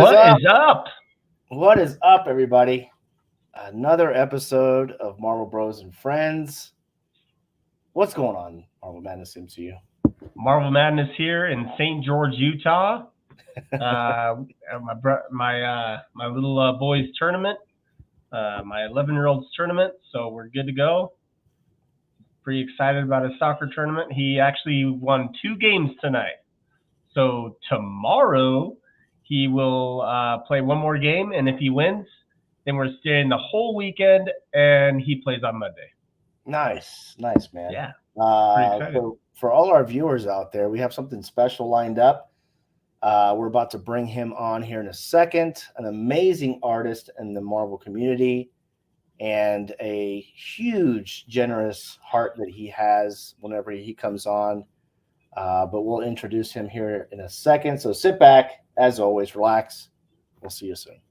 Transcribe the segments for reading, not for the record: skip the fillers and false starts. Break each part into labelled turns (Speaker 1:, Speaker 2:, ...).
Speaker 1: What is up?
Speaker 2: What is up, everybody? Another episode of Marvel Bros and Friends. What's going on, Marvel Madness MCU?
Speaker 1: Marvel Madness here in St. George, Utah. My little boys tournament, my 11-year-old's tournament. So we're good to go. Pretty excited about his soccer tournament. He actually won 2 games tonight. So tomorrow he will play one more game, and if he wins, then we're staying the whole weekend, and he plays on Monday.
Speaker 2: Nice, man.
Speaker 1: Yeah.
Speaker 2: For all our viewers out there, we have something special lined up. We're about to bring him on here in a second. An amazing artist in the Marvel community and a huge, generous heart that he has whenever he comes on. But we'll introduce him here in a second. So sit back, as always, relax. We'll see you soon.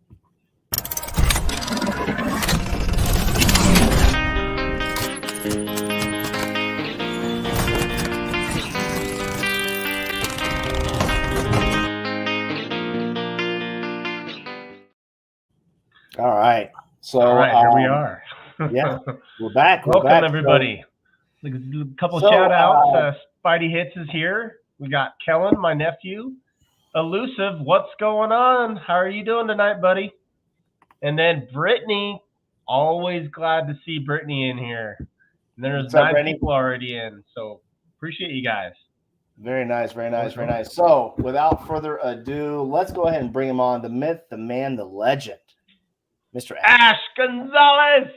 Speaker 2: All right. So
Speaker 1: here we are.
Speaker 2: Yeah, we're back.
Speaker 1: Welcome, everybody. So, a couple shout outs. Spidey Hits is here. We got Kellen, my nephew. Elusive, what's going on? How are you doing tonight, buddy? And then Brittany, always glad to see Brittany in here. And there's 9 people already in, so appreciate you guys.
Speaker 2: Very nice. So without further ado, let's go ahead and bring him on. The myth, the man, the legend, Mr.
Speaker 1: Ash Gonzalez.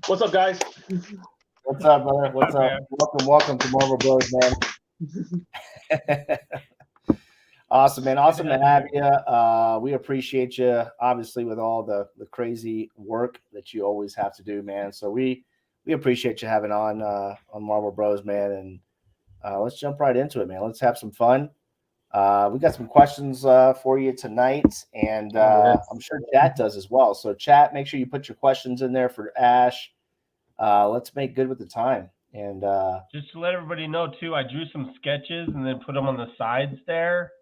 Speaker 3: What's up, guys?
Speaker 2: What's up, brother? What's up? Welcome to Marvel Bros, man. Awesome, man. Awesome to have you. We appreciate you, obviously, with all the crazy work that you always have to do, man. So we appreciate you having on Marvel Bros, man. And let's jump right into it, man. Let's have some fun. We got some questions for you tonight, and I'm sure chat does as well. So chat, make sure you put your questions in there for Ash. Let's make good with the time. And
Speaker 1: just to let everybody know too, I drew some sketches and then put them on the sides there.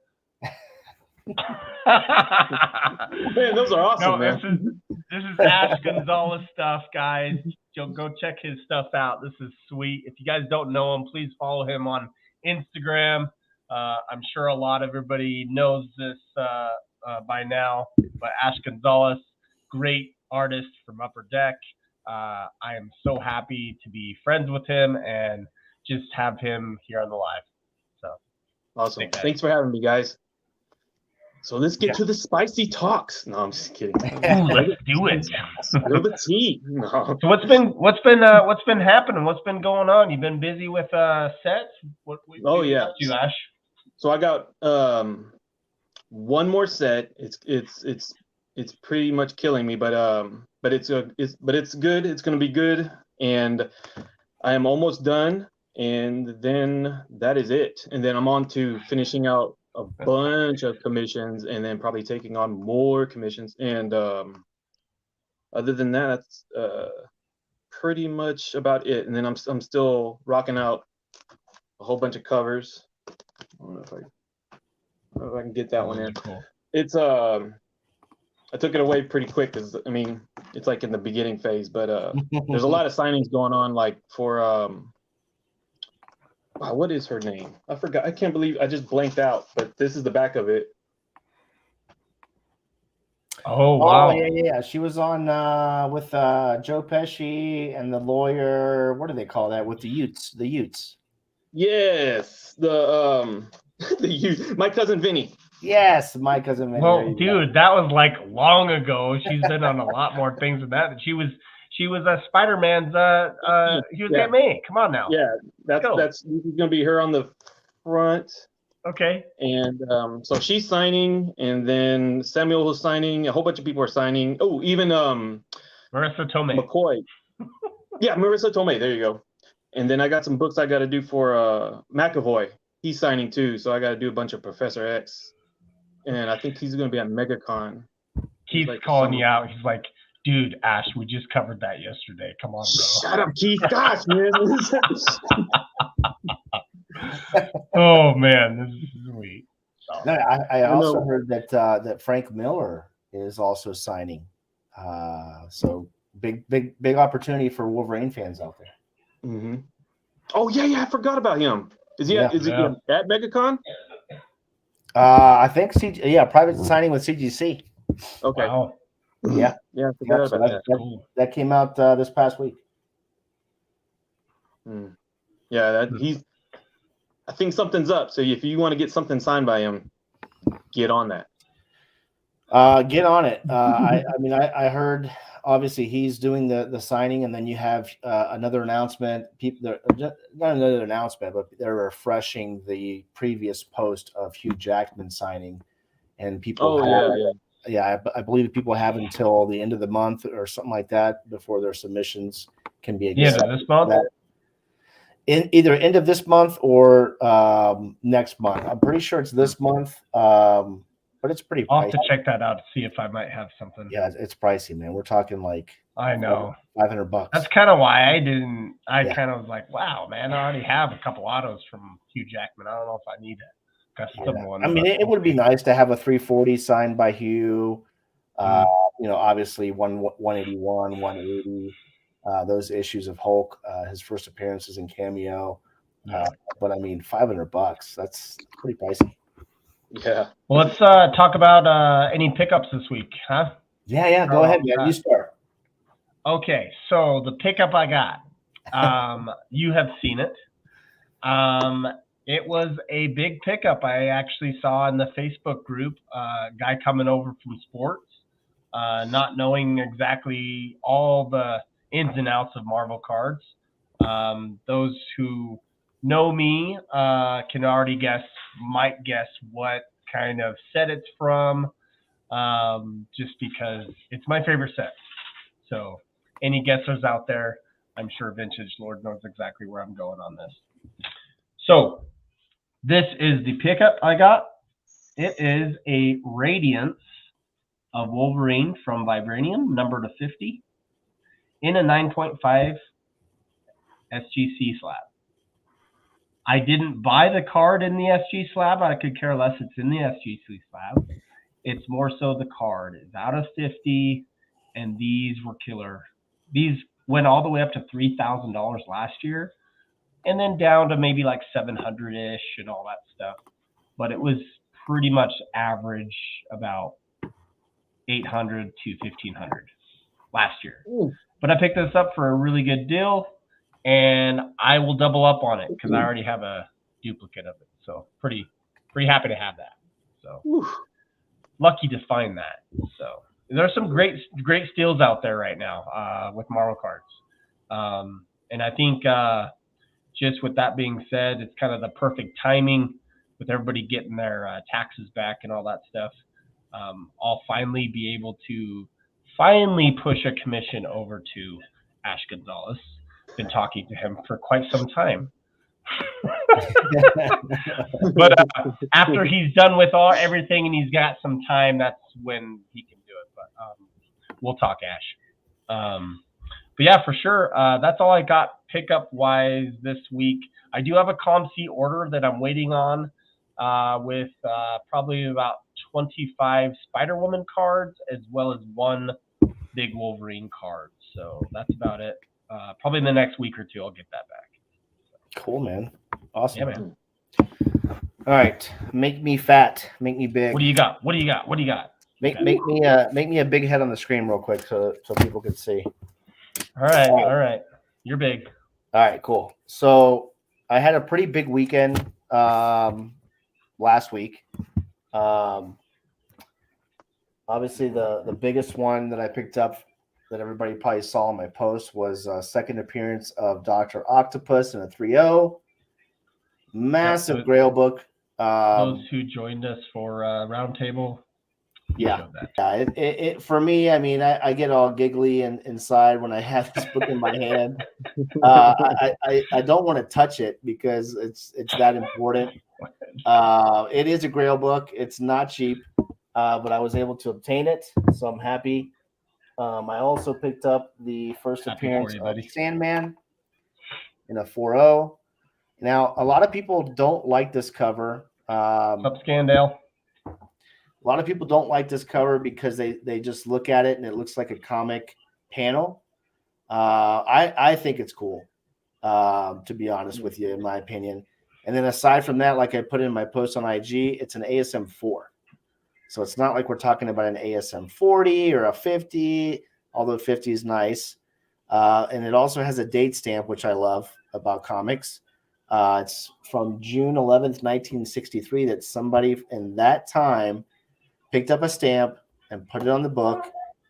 Speaker 3: Man, those are awesome, man.
Speaker 1: This is Ash Gonzalez stuff, guys. Go check his stuff out. This is sweet. If you guys don't know him, please follow him on Instagram. I'm sure a lot of everybody knows this by now, but Ash Gonzalez, great artist from Upperdeck. I am so happy to be friends with him and just have him here on the live. So
Speaker 3: awesome. Thanks for having me, guys. So let's get to the spicy talks. No, I'm just kidding.
Speaker 1: Let's do it.
Speaker 3: Spill the tea. No.
Speaker 1: So what's been happening? What's been going on? You've been busy with sets? What
Speaker 3: yeah.
Speaker 1: You, Ash?
Speaker 3: So I got one more set. It's pretty much killing me, but it's good. It's going to be good, and I am almost done, and then that is it. And then I'm on to finishing out a bunch of commissions, and then probably taking on more commissions. And other than that, that's pretty much about it. And then I'm still rocking out a whole bunch of covers. I don't know if I can get that one in.
Speaker 1: Cool.
Speaker 3: It's I took it away pretty quick because I mean it's like in the beginning phase, but there's a lot of signings going on, like for what is her name? I forgot. I can't believe I just blanked out. But this is the back of it.
Speaker 1: Oh wow!
Speaker 2: Yeah. She was on with Joe Pesci and the lawyer. What do they call that? With the Utes. The Utes.
Speaker 3: Yes, the Utes. My cousin Vinny.
Speaker 2: Yes, my cousin Vinny.
Speaker 1: Well, dude, that was like long ago. She's been on a lot more things than that. She was a Spider-Man's. He was Aunt May. Come on now.
Speaker 3: Yeah, that's this is gonna be her on the front.
Speaker 1: Okay.
Speaker 3: And so she's signing, and then Samuel was signing. A whole bunch of people are signing. Oh, even
Speaker 1: Marissa Tomei.
Speaker 3: McCoy. Yeah, Marissa Tomei. There you go. And then I got some books I got to do for McAvoy. He's signing too, so I got to do a bunch of Professor X. And I think he's going to be at MegaCon.
Speaker 1: He's like calling you out. He's like, dude, Ash, we just covered that yesterday. Come on, bro.
Speaker 3: Shut up, Keith. Gosh, man.
Speaker 1: Oh, man. This is sweet. So.
Speaker 2: No, I also
Speaker 3: know.
Speaker 2: heard that Frank Miller is also signing. So big opportunity for Wolverine fans out there.
Speaker 3: Mm-hmm. Oh yeah, I forgot about him. Is he
Speaker 2: Yeah.
Speaker 3: is he at MegaCon?
Speaker 2: I think private signing with CGC.
Speaker 3: Okay.
Speaker 1: Wow.
Speaker 2: Yeah.
Speaker 3: Yeah, I forgot
Speaker 2: So
Speaker 3: about that.
Speaker 1: Cool.
Speaker 2: that came out this past week.
Speaker 3: Yeah, I think something's up. So if you want to get something signed by him, get on that.
Speaker 2: Get on it. I mean, I heard obviously he's doing the signing, and then you have another announcement. Not another announcement, but they're refreshing the previous post of Hugh Jackman signing, and people. I believe people have until the end of the month or something like that before their submissions can be accepted.
Speaker 1: Yeah, this month.
Speaker 2: In either end of this month or next month. I'm pretty sure it's this month. But it's pretty pricey.
Speaker 1: I'll have to check that out to see if I might have something.
Speaker 2: Yeah, it's pricey, man. We're talking like
Speaker 1: I know
Speaker 2: $500.
Speaker 1: That's kind of why I didn't. I kind of was like, wow, man, I already have a couple autos from Hugh Jackman. I don't know if I need a custom one.
Speaker 2: I mean, it would be nice to have a 340 signed by Hugh. Obviously 181, 180. Those issues of Hulk, his first appearances in Cameo. But I mean, $500. That's pretty pricey.
Speaker 3: Yeah.
Speaker 1: Well, let's talk about any pickups this week, huh?
Speaker 2: Yeah. Go ahead, man. You start.
Speaker 1: Okay, so the pickup I got, you have seen it. It was a big pickup. I actually saw in the Facebook group a guy coming over from sports, not knowing exactly all the ins and outs of Marvel cards. Those who know me can already might guess what kind of set it's from, just because it's my favorite set. So any guessers out there, I'm sure Vintage Lord knows exactly where I'm going on this. So this is the pickup I got. It is a Radiance of Wolverine from Vibranium, number to 50, in a 9.5 SGC slab. I didn't buy the card in the SG slab. I could care less. It's in the SGC slab. It's more so the card is out of 50, and these were killer. These went all the way up to $3,000 last year, and then down to maybe like 700-ish and all that stuff. But it was pretty much average about 800 to 1,500 last year. But I picked this up for a really good deal, and I will double up on it because I already have a duplicate of it. So pretty happy to have that. So lucky to find that. So there's some great steals out there right now with Marvel cards. And I think just with that being said, it's kind of the perfect timing with everybody getting their taxes back and all that stuff. I'll finally be able to push a commission over to Ash Gonzalez. Been talking to him for quite some time. But after he's done with everything and he's got some time, that's when he can do it. But we'll talk Ash. But yeah, for sure. That's all I got pickup wise this week. I do have a ComC order that I'm waiting on with probably about 25 Spider-Woman cards as well as one big Wolverine card. So that's about it. Probably in the next week or two, I'll get that back.
Speaker 2: Cool, man. Awesome.
Speaker 1: Yeah, man.
Speaker 2: All right. Make me fat. Make me big.
Speaker 1: What do you got?
Speaker 2: Make me a big head on the screen real quick so people can see.
Speaker 1: All right. You're big.
Speaker 2: All right, cool. So I had a pretty big weekend last week. Obviously, the biggest one that I picked up that everybody probably saw in my post was a second appearance of Dr. Octopus in a 3.0. Massive Grail book.
Speaker 1: Those who joined us for Roundtable.
Speaker 2: Yeah. It for me, I mean, I get all giggly inside when I have this book in my hand. I don't want to touch it because it's that important. It is a Grail book. It's not cheap, but I was able to obtain it, so I'm happy. I also picked up the first appearance of Sandman in a 4.0. Now, a lot of people don't like this cover.
Speaker 1: What's up, Scandale?
Speaker 2: lot of people don't like this cover because they just look at it and it looks like a comic panel. I think it's cool, to be honest with you, in my opinion. And then aside from that, like I put in my post on IG, it's an ASM 4. So it's not like we're talking about an ASM 40 or a 50, although 50 is nice. And it also has a date stamp, which I love about comics. It's from June 11th, 1963, that somebody in that time picked up a stamp and put it on the book,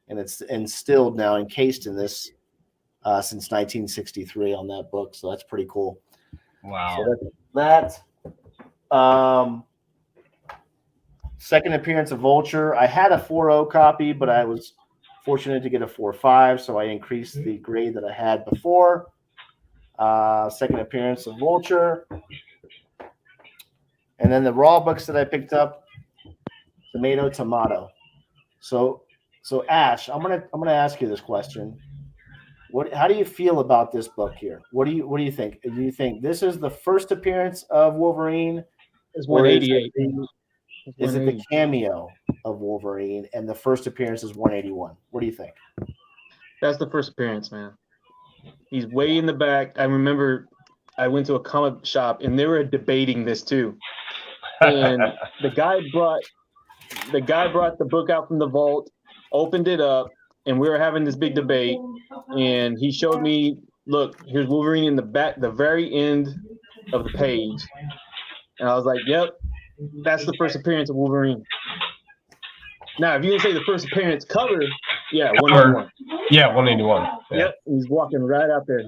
Speaker 2: and it's instilled now, encased in this since 1963 on that book. So that's pretty cool.
Speaker 1: Wow.
Speaker 2: So that second appearance of Vulture. I had a 4.0 copy, but I was fortunate to get a 4.5, so I increased the grade that I had before. Second appearance of Vulture. And then the Raw books that I picked up, Tomato. So Ash, I'm gonna ask you this question. How do you feel about this book here? What do you think? Do you think this is the first appearance of Wolverine?
Speaker 3: It's 188.
Speaker 2: Is it the cameo of Wolverine and the first appearance is 181? What do you think?
Speaker 3: That's the first appearance, man. He's way in the back. I remember I went to a comic shop and they were debating this too. And the guy brought the book out from the vault, opened it up, and we were having this big debate. And he showed me, look, here's Wolverine in the back, the very end of the page. And I was like, yep, that's the first appearance of Wolverine. Now, if you didn't say the first appearance cover, yeah, 181.
Speaker 1: Yeah, 181. Yeah.
Speaker 3: Yep, he's walking right out there.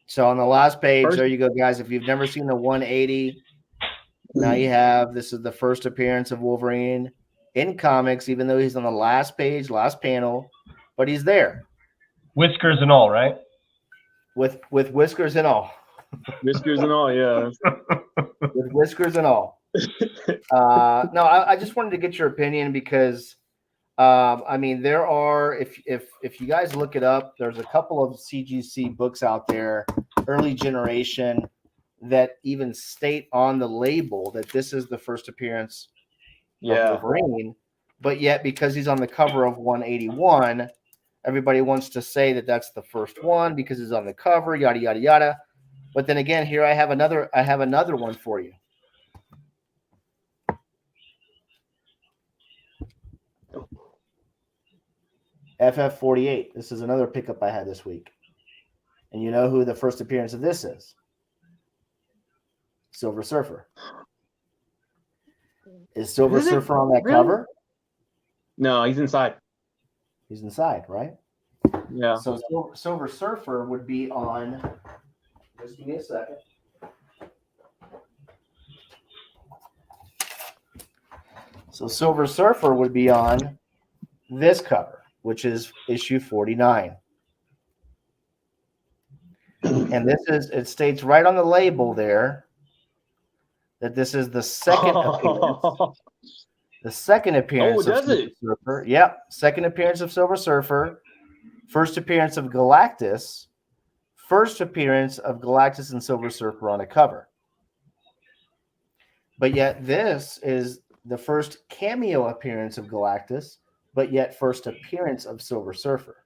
Speaker 2: So on the last page, there you go, guys. If you've never seen the 180, now you have. This is the first appearance of Wolverine in comics, even though he's on the last page, last panel, but he's there.
Speaker 1: Whiskers and all, right?
Speaker 2: With whiskers and all.
Speaker 3: Whiskers and all, yeah.
Speaker 2: With whiskers and all. No, I just wanted to get your opinion because, I mean, there are, if you guys look it up, there's a couple of CGC books out there, early generation, that even state on the label that this is the first appearance of Wolverine, but yet because he's on the cover of 181, everybody wants to say that that's the first one because he's on the cover, yada yada yada. But then again, here I have another one for you. FF48. This is another pickup I had this week. And you know who the first appearance of this is? Silver Surfer. Is Silver Surfer on that cover?
Speaker 3: No, he's inside.
Speaker 2: He's inside, right?
Speaker 3: Yeah.
Speaker 2: So Silver Surfer would be on. Just give me a second. So Silver Surfer would be on this cover, which is issue 49. And it states right on the label there that this is the second appearance. The second appearance of Silver Surfer. Yep. Second appearance of Silver Surfer. First appearance of Galactus. First appearance of Galactus and Silver Surfer on a cover. But yet this is the first cameo appearance of Galactus, but yet first appearance of Silver Surfer.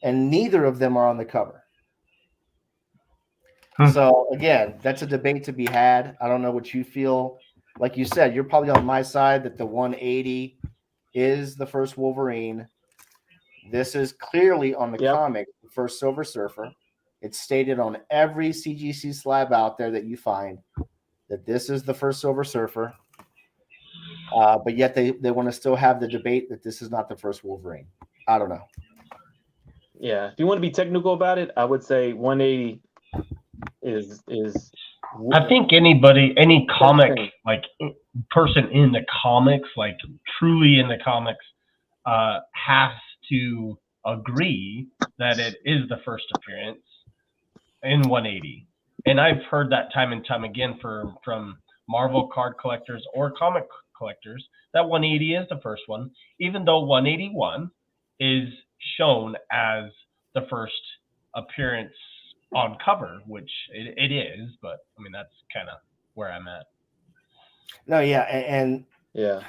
Speaker 2: And neither of them are on the cover. So again, that's a debate to be had. I don't know what you feel. Like you said, you're probably on my side that the 180 is the first Wolverine. This is clearly on the comic, the first Silver Surfer. It's stated on every CGC slab out there that you find that this is the first Silver Surfer. But yet they want to still have the debate that this is not the first Wolverine. I don't know.
Speaker 3: Yeah, if you want to be technical about it, I would say 180 is.
Speaker 1: I think any comic like person in the comics, like truly in the comics, has to agree that it is the first appearance in 180. And I've heard that time and time again from Marvel card collectors or comic collectors that 180 is the first one, even though 181 is shown as the first appearance on cover, which it is, but I mean that's kind of where I'm at.
Speaker 2: No, yeah, and
Speaker 3: Yeah.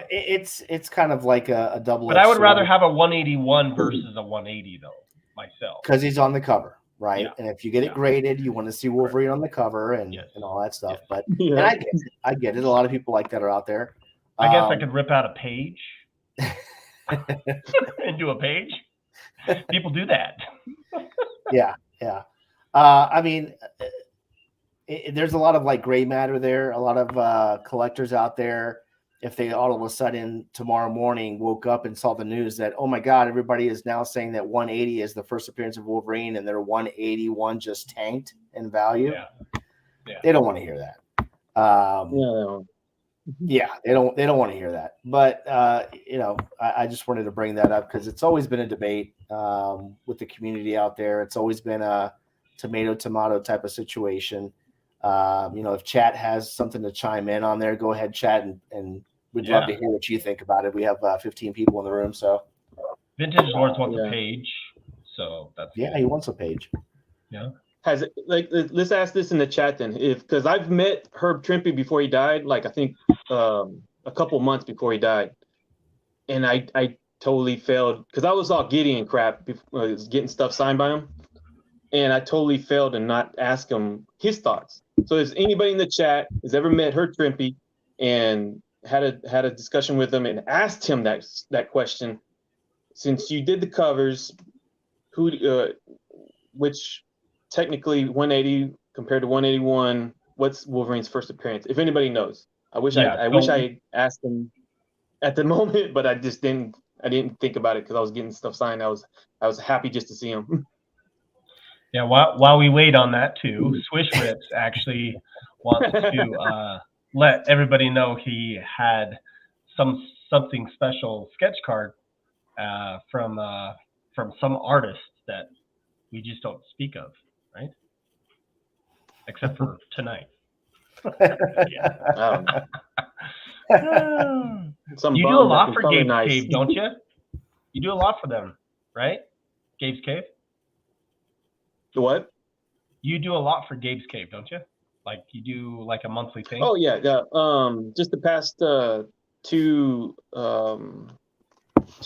Speaker 2: It's kind of like a double-edged
Speaker 1: But I would
Speaker 2: sword.
Speaker 1: rather have a 181 versus a 180 though, myself.
Speaker 2: Because he's on the cover, right?
Speaker 1: Yeah.
Speaker 2: And if you get it graded, you want to see Wolverine on the cover and all that stuff. But and I get it. A lot of people like that are out there.
Speaker 1: I guess I could rip out a page and do a page. People do that.
Speaker 2: Yeah. I mean, there's a lot of like gray matter there. A lot of collectors out there. If they all of a sudden tomorrow morning woke up and saw the news that, oh my God, everybody is now saying that 180 is the first appearance of Wolverine and their 181 just tanked in value.
Speaker 1: Yeah.
Speaker 2: They don't want to hear that. They don't want to hear that. But I just wanted to bring that up because it's always been a debate with the community out there. It's always been a tomato type of situation. If chat has something to chime in on there, go ahead, chat, and we'd love to hear what you think about it. We have 15 people in the room, so
Speaker 1: Vintage Lords wants a page, so that's
Speaker 2: good. He wants a page.
Speaker 1: Yeah.
Speaker 3: Has it, like, let's ask this in the chat then, because I've met Herb Trimpe before he died, like I think a couple months before he died, and I totally failed because I was all giddy and crap before, I was getting stuff signed by him, and I totally failed to not ask him his thoughts. So if anybody in the chat has ever met Herb Trimpe and had a discussion with him and asked him that question, since you did the covers, which technically 180 compared to 181, what's Wolverine's first appearance? If anybody knows, I wish I asked him at the moment, but I just didn't. I didn't think about it because I was getting stuff signed. I was happy just to see him.
Speaker 1: Yeah. While we wait on that too, Swish Rips actually wants to let everybody know he had something special sketch card from some artist that we just don't speak of, right? Except for tonight. You do a lot for Gabe's Cave, don't you? You do a lot for them, right? Gabe's Cave?
Speaker 3: What?
Speaker 2: You do a lot for Gabe's Cave, don't you? Like you do like a monthly thing?
Speaker 3: Oh yeah. Just the past two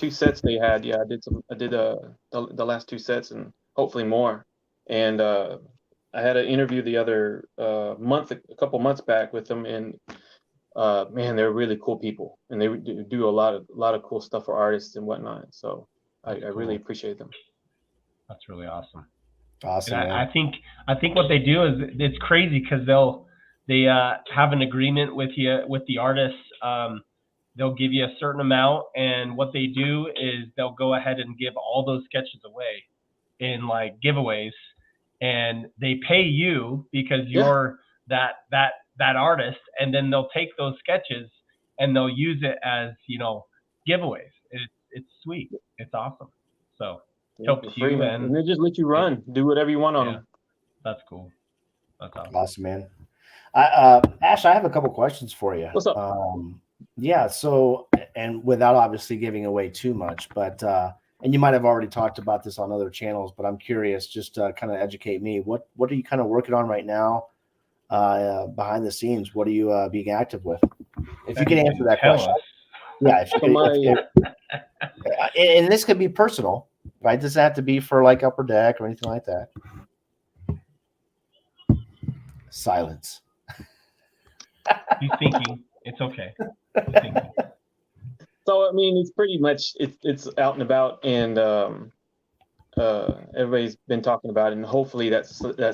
Speaker 3: sets they had. Yeah, I did the last two sets and hopefully more. And I had an interview the other a couple months back with them, and man, they're really cool people, and they do a lot of cool stuff for artists and whatnot. So I really appreciate them.
Speaker 2: That's really awesome.
Speaker 1: Awesome. I think what they do is it's crazy because they have an agreement with the artists. They'll give you a certain amount, and what they do is they'll go ahead and give all those sketches away in like giveaways, and they pay you because you're that artist, and then they'll take those sketches and they'll use it as giveaways. It's sweet. It's awesome. So helps you,
Speaker 3: and they just let you run, do whatever you want on them.
Speaker 1: That's cool. That's awesome.
Speaker 2: Awesome, man. Ash, I have a couple questions for you.
Speaker 3: What's up?
Speaker 2: Yeah. So, and without obviously giving away too much, but and you might have already talked about this on other channels, but I'm curious, just to kind of educate me. What are you kind of working on right now behind the scenes? What are you being active with? If you can answer that question. Yeah. And this could be personal, right? It doesn't have to be for like Upper Deck or anything like that. Silence.
Speaker 1: He's thinking. It's okay.
Speaker 3: So I mean, it's pretty much it's out and about, and everybody's been talking about it, and hopefully that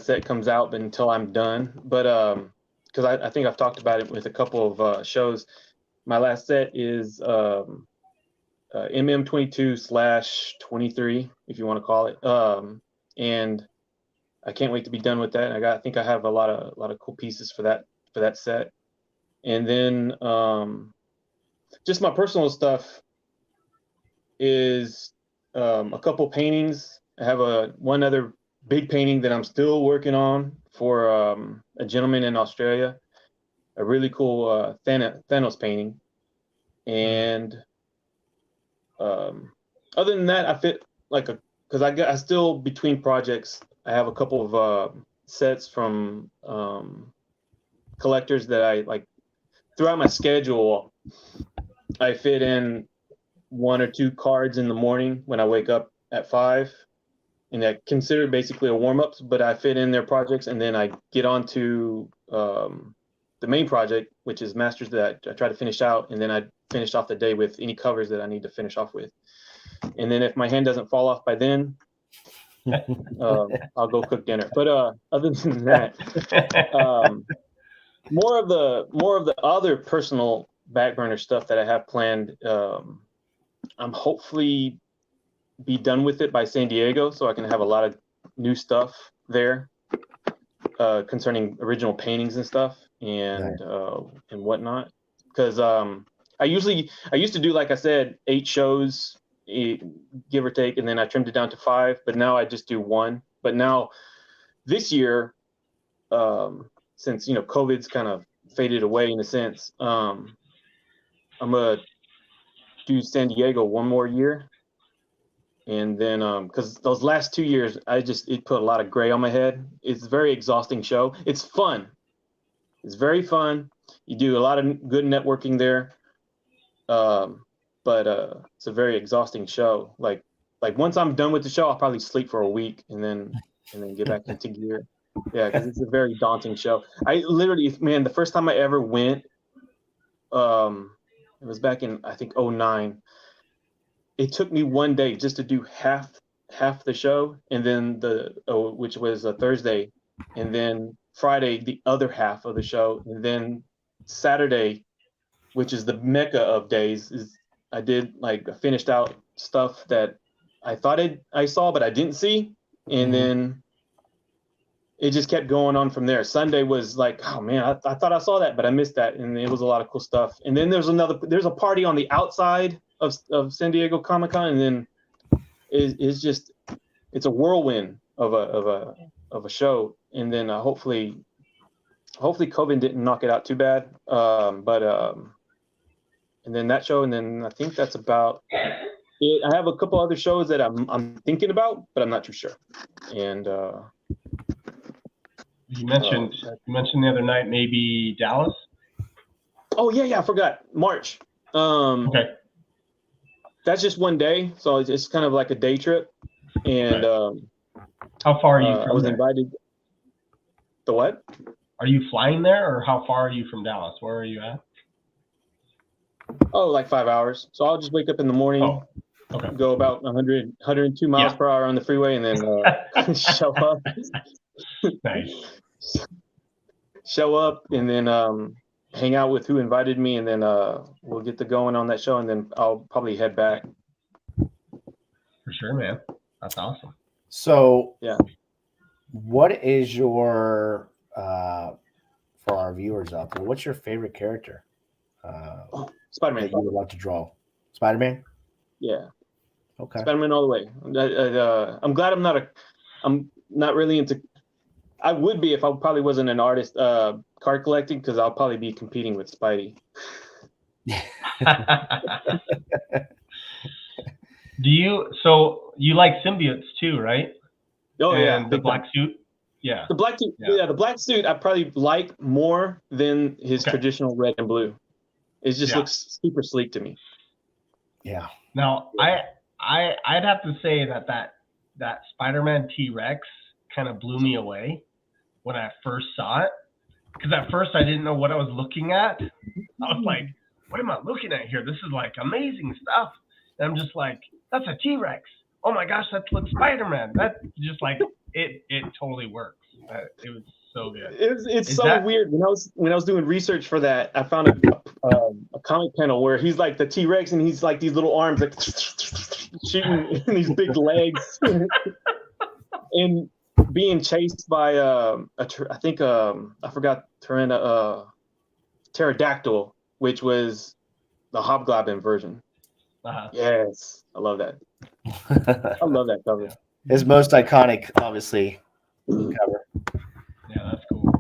Speaker 3: set comes out until I'm done. But because I think I've talked about it with a couple of shows. My last set is MM22/23, if you want to call it, and I can't wait to be done with that. And I think I have a lot of cool pieces for that set. And then just my personal stuff is a couple paintings. I have one other big painting that I'm still working on for a gentleman in Australia, a really cool Thanos painting. And other than that, I fit like because I still between projects, I have a couple of sets from collectors that I like throughout my schedule, I fit in 1 or 2 cards in the morning when I wake up at 5, and I consider basically a warm-ups, but I fit in their projects, and then I get on to the main project, which is Masters, that I try to finish out, and then I finish off the day with any covers that I need to finish off with. And then if my hand doesn't fall off by then, I'll go cook dinner. But other than that, more of the other personal back burner stuff that I have planned. I'm hopefully be done with it by San Diego, so I can have a lot of new stuff there concerning original paintings and stuff and whatnot. Because I used to do, like I said, 8 shows, give or take, and then I trimmed it down to 5. But now I just do 1. But now this year, since COVID's kind of faded away in a sense, I'm gonna do San Diego 1 more year. And then, because those last 2 years, it put a lot of gray on my head. It's a very exhausting show. It's fun. It's very fun. You do a lot of good networking there. But it's a very exhausting show. Like once I'm done with the show, I'll probably sleep for a week and then get back into gear. Yeah, because it's a very daunting show. I literally, man, the first time I ever went, it was back in, I think, 2009. It took me 1 day just to do half the show, and then which was a Thursday, and then Friday the other half of the show, and then Saturday, which is the mecca of days, I did finished out stuff that I thought I saw but I didn't see, and then it just kept going on from there. Sunday was like, oh man, I thought I saw that, but I missed that, and it was a lot of cool stuff. And then there's a party on the outside of San Diego Comic-Con, and then it's a whirlwind of a show. And then hopefully COVID didn't knock it out too bad. And then that show, and then I think that's about it. I have a couple other shows that I'm thinking about, but I'm not too sure. And
Speaker 1: you mentioned the other night maybe Dallas.
Speaker 3: Oh yeah, I forgot March.
Speaker 1: Okay.
Speaker 3: That's just 1 day, so it's kind of like a day trip. And
Speaker 1: how far are you from
Speaker 3: I was
Speaker 1: there?
Speaker 3: invited. The what?
Speaker 1: Are you flying there, or how far are you from Dallas? Where are you at?
Speaker 3: Oh, like 5 hours. So I'll just wake up in the morning, go about 102 miles per hour on the freeway, and then show up.
Speaker 1: Nice.
Speaker 3: Show up, and then hang out with who invited me, and then we'll get to going on that show, and then I'll probably head back.
Speaker 1: For sure, man. That's awesome.
Speaker 2: So,
Speaker 3: yeah,
Speaker 2: what is your for our viewers out there? What's your favorite character?
Speaker 3: Spider-Man.
Speaker 2: That you would like to draw? Spider-Man.
Speaker 3: Yeah.
Speaker 2: Okay.
Speaker 3: Spider-Man all the way. I'm glad I'm not really into. I would be if I probably wasn't an artist card collecting, because I'll probably be competing with Spidey.
Speaker 1: So you like symbiotes too, right?
Speaker 3: Oh,
Speaker 1: and
Speaker 3: yeah.
Speaker 1: The black suit? Yeah.
Speaker 3: The black suit, the black suit I probably like more than his traditional red and blue. It just looks super sleek to me.
Speaker 2: Yeah.
Speaker 1: Now, I'd have to say that Spider-Man T-Rex kind of blew me away when I first saw it, because at first I didn't know what I was looking at. I was like, what am I looking at here? This is like amazing stuff. And I'm just like, that's a T-Rex. Oh my gosh, that looks Spider-Man. That just like it totally works. It was so good.
Speaker 3: It's so weird. When I was doing research for that, I found a comic panel where he's like the T-Rex, and he's like these little arms like shooting these big legs, and being chased by I think I forgot pterodactyl, which was the Hobgoblin version. Yes, I love that. I love that cover.
Speaker 2: His most iconic, obviously, cover.
Speaker 1: Yeah, that's cool.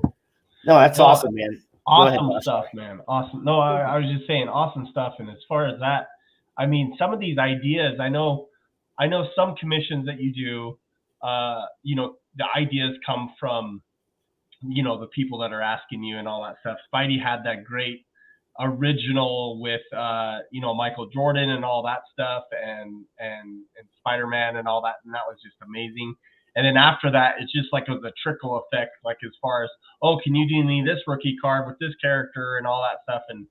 Speaker 2: No, that's awesome, man.
Speaker 1: Awesome stuff, man. Awesome. No, I was just saying awesome stuff. And as far as that, I mean, some of these ideas, I know some commissions that you do, the ideas come from, the people that are asking you and all that stuff. Spidey had that great original with Michael Jordan and all that stuff, and Spider-Man and all that, and that was just amazing. And then after that, it's just like it was a trickle effect, like as far as, oh, can you do me this rookie card with this character and all that stuff, and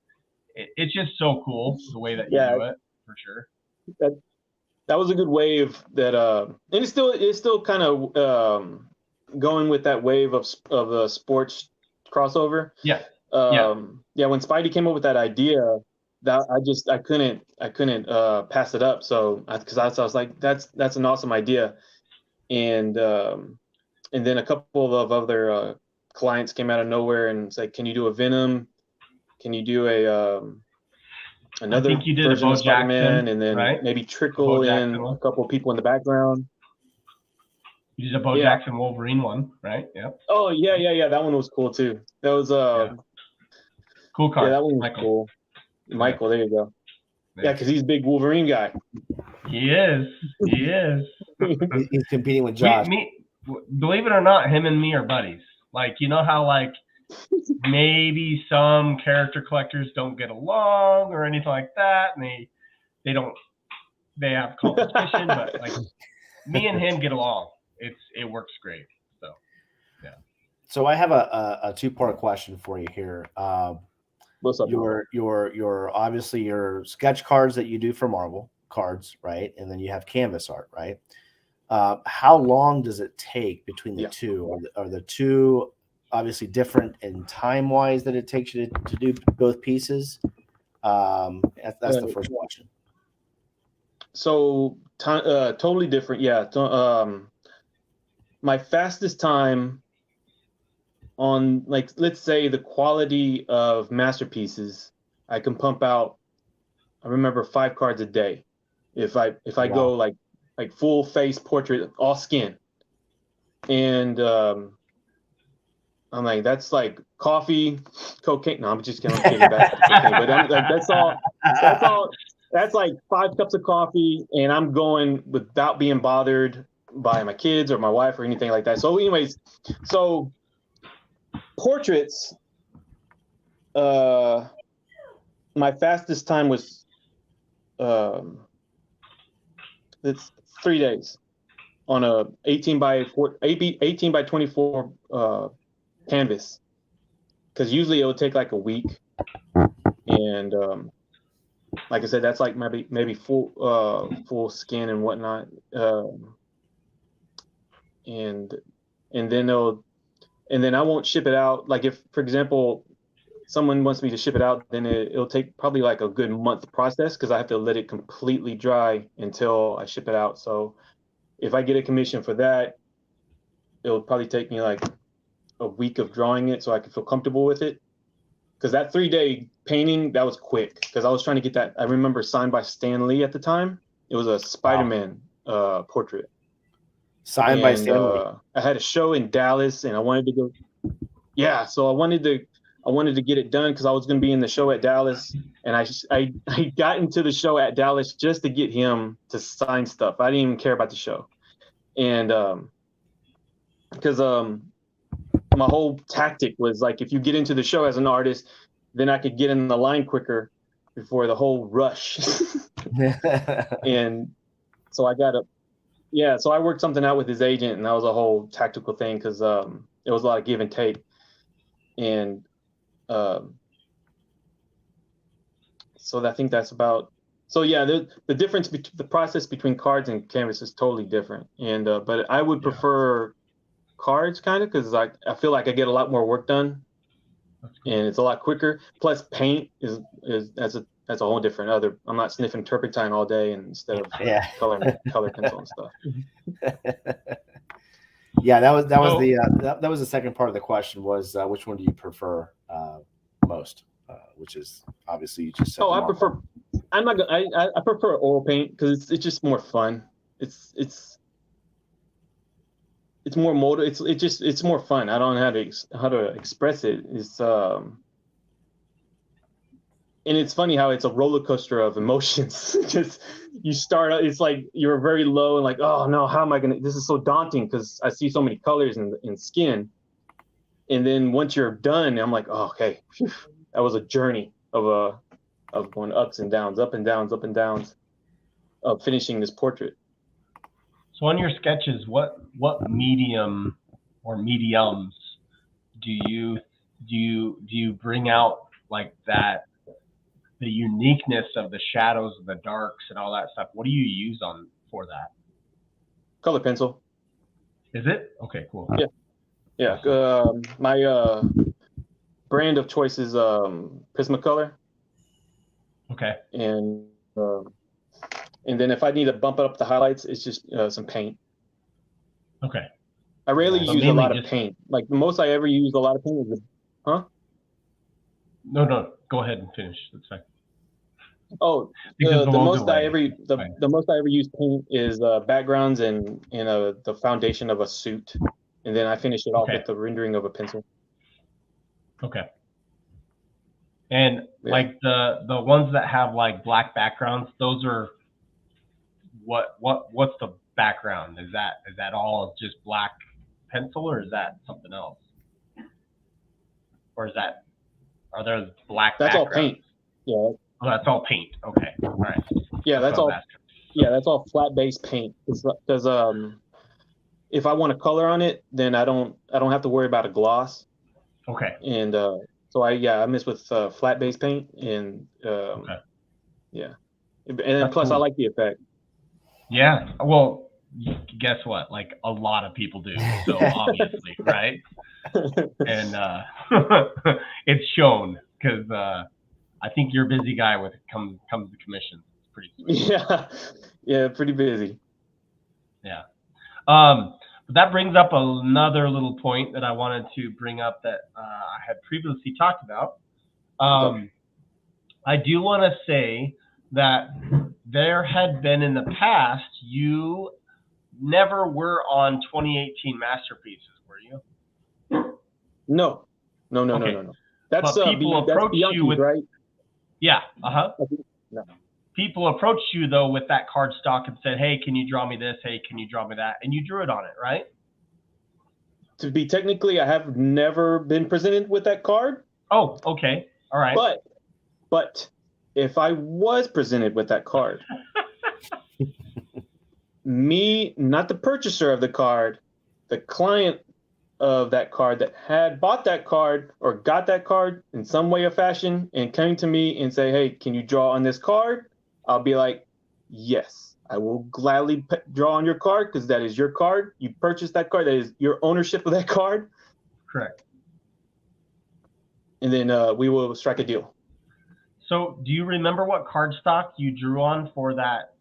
Speaker 1: it's just so cool the way that you do it, for sure.
Speaker 3: That was a good wave that, and it's still kind of going with that wave of sports crossover.
Speaker 1: Yeah.
Speaker 3: When Spidey came up with that idea, that I couldn't pass it up. So because I was like, that's an awesome idea, and then a couple of other clients came out of nowhere and said, can you do a Venom? Can you do another version of Spider-Man, and then maybe trickle in a couple of people in the background?
Speaker 1: You did a Bo Jackson Wolverine one, right? Yeah.
Speaker 3: Oh yeah. That one was cool too. That was
Speaker 1: cool card.
Speaker 3: Yeah, that one was cool. Michael, there you go. Yeah, because he's a big Wolverine guy.
Speaker 1: He is.
Speaker 2: He's competing with Josh.
Speaker 1: Believe it or not, him and me are buddies. Like, you know how like maybe some character collectors don't get along or anything like that, and they have competition, but like me and him get along. It works great. So yeah.
Speaker 2: So I have a two-part question for you here.
Speaker 3: What's up?
Speaker 2: Your obviously your sketch cards that you do for Marvel cards, right? And then you have canvas art, right? How long does it take between the two? Are the two obviously different in time-wise that it takes you to do both pieces? That's the first question.
Speaker 3: So totally different. Yeah. My fastest time on, like, let's say the quality of masterpieces, I can pump out, I remember 5 cards a day. If I go like full face portrait, all skin. And I'm like, that's like coffee, cocaine. No, I'm just kidding. I'm getting back to cocaine, but I'm like, that's all. That's like 5 cups of coffee, and I'm going without being bothered by my kids or my wife or anything like that. So anyways, portraits, my fastest time was it's 3 days on a 18 by 24 canvas, because usually it would take like a week, and like I said, that's like maybe full skin and whatnot, and then I won't ship it out. Like if, for example, someone wants me to ship it out, then it'll take probably like a good month process, because I have to let it completely dry until I ship it out. So if I get a commission for that, it'll probably take me like a week of drawing it so I can feel comfortable with it. Because that 3-day painting, that was quick, because I was trying to get that. I remember signed by Stan Lee at the time. It was a Spider-Man portrait.
Speaker 2: Signed by Stan Lee.
Speaker 3: I had a show in Dallas, and I wanted to go. Yeah, so I wanted to get it done because I was going to be in the show at Dallas, and I got into the show at Dallas just to get him to sign stuff. I didn't even care about the show, and because my whole tactic was like, if you get into the show as an artist, then I could get in the line quicker before the whole rush. And so so I worked something out with his agent, and that was a whole tactical thing, because it was a lot of give and take. And so I think that's about. So yeah, the difference the process between cards and canvas is totally different. And but I would prefer cards, kind of, because I feel like I get a lot more work done, and it's a lot quicker. Plus, paint is that's a whole different. I'm not sniffing turpentine all day instead of color pencil and stuff.
Speaker 2: Yeah, that was the second part of the question, was which one do you prefer most? Which is obviously you just said.
Speaker 3: I prefer. I prefer oil paint, because it's just more fun. It's more motor. It's more fun. I don't know how to express it. It's and it's funny how it's a roller coaster of emotions. Just you start out, it's like you're very low and like, oh no, how am I gonna? This is so daunting because I see so many colors in skin. And then once you're done, I'm like, oh, okay, that was a journey. of going ups and downs, up and downs, up and downs of finishing this portrait.
Speaker 1: So on your sketches, what medium or mediums do you bring out like that, the uniqueness of the shadows and the darks and all that stuff? What do you use for that?
Speaker 3: Color pencil.
Speaker 1: Is it? Okay, cool.
Speaker 3: Yeah. Yeah. My brand of choice is Prismacolor.
Speaker 1: Okay.
Speaker 3: And then if I need to bump up the highlights, it's just some paint.
Speaker 1: Okay.
Speaker 3: I rarely
Speaker 1: So
Speaker 3: use a lot
Speaker 1: just...
Speaker 3: of paint. Like the most I ever use a lot of paint is
Speaker 1: No, go ahead and finish. That's fine.
Speaker 3: Oh, the most I ever use paint is backgrounds and the foundation of a suit, and then I finish it off with the rendering of a pencil. Okay.
Speaker 1: And like the ones that have like black backgrounds, those are what's the background? Is that all just black pencil, or is that something else? Or are there black
Speaker 3: That's
Speaker 1: backgrounds?
Speaker 3: all paint. Yeah.
Speaker 1: Oh, that's all paint. Okay. All right.
Speaker 3: Yeah, that's all. Yeah, that's all flat base paint. Because if I want to color on it, then I don't have to worry about a gloss.
Speaker 1: Okay.
Speaker 3: And so I mess with flat base paint and yeah, and then plus cool. I like the effect.
Speaker 1: Yeah. Well, guess what? Like a lot of people do. So obviously, right? And it's shown because I think you're a busy guy when it comes to commissions. It's pretty sweet.
Speaker 3: Yeah, pretty busy.
Speaker 1: Yeah. But that brings up another little point that I wanted to bring up that I had previously talked about. I do want to say that there had been in the past, you never were on 2018 Masterpieces, were you?
Speaker 3: No. That's
Speaker 1: people approach you with,
Speaker 3: right?
Speaker 1: Yeah. No.
Speaker 3: People
Speaker 1: approached you though with that card stock and said, "Hey, can you draw me this? Hey, can you draw me that?" And you drew it on it, right?
Speaker 3: To be technically, I have never been presented with that card.
Speaker 1: Oh, okay, all right.
Speaker 3: But if I was presented with that card, me, not the purchaser of the card, the client of that card that had bought that card or got that card in some way or fashion and came to me and say, "Hey, can you draw on this card?" I'll be like, "Yes, I will gladly draw on your card because that is your card. You purchased that card. That is your ownership of that card."
Speaker 1: Correct.
Speaker 3: And then we will strike a deal.
Speaker 1: So do you remember what card stock you drew on for that,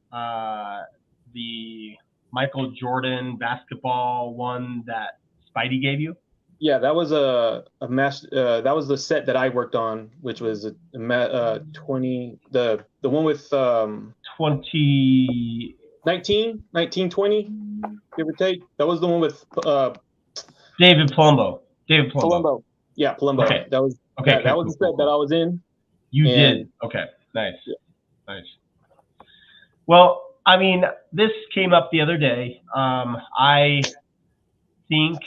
Speaker 1: the Michael Jordan basketball one that Spidey gave you?
Speaker 3: Yeah, that was that was the set that I worked on, which was a 20, the one with 1920, give or take. That was the one with
Speaker 1: David Palumbo.
Speaker 3: Yeah, Palumbo.
Speaker 1: Okay.
Speaker 3: That was
Speaker 1: okay.
Speaker 3: That was the set that I was in.
Speaker 1: You did. Okay. Nice. Yeah. Nice. Well, I mean, this came up the other day. I think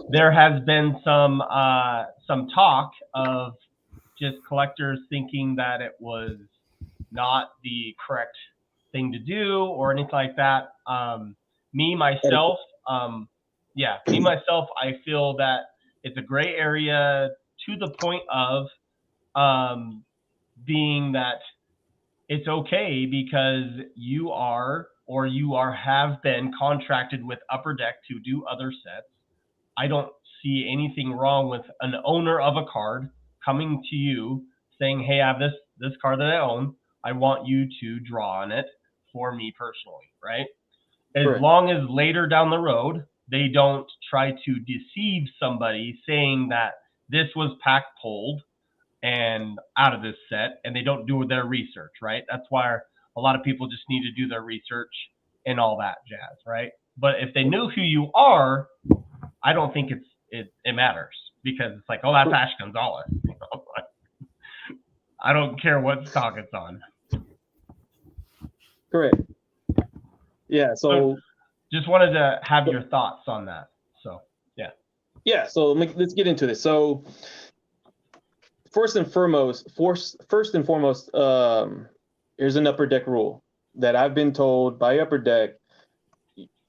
Speaker 1: there has been some talk of just collectors thinking that it was not the correct thing to do or anything like that. Me myself, I feel that it's a gray area to the point of being that it's okay because you have been contracted with Upperdeck to do other sets. I don't see anything wrong with an owner of a card coming to you saying, "Hey, I have this card that I own. I want you to draw on it for me personally," right? As long as later down the road, they don't try to deceive somebody saying that this was pack pulled and out of this set, and they don't do their research, right? That's why a lot of people just need to do their research and all that jazz, right? But if they knew who you are, I don't think it matters because it's like, oh, that's Ash Gonzalez. I don't care what stock it's on.
Speaker 3: Correct. Yeah. So
Speaker 1: just wanted to have your thoughts on that. So yeah.
Speaker 3: Yeah. So let's get into this. So first and foremost, here's an Upperdeck rule that I've been told by Upperdeck.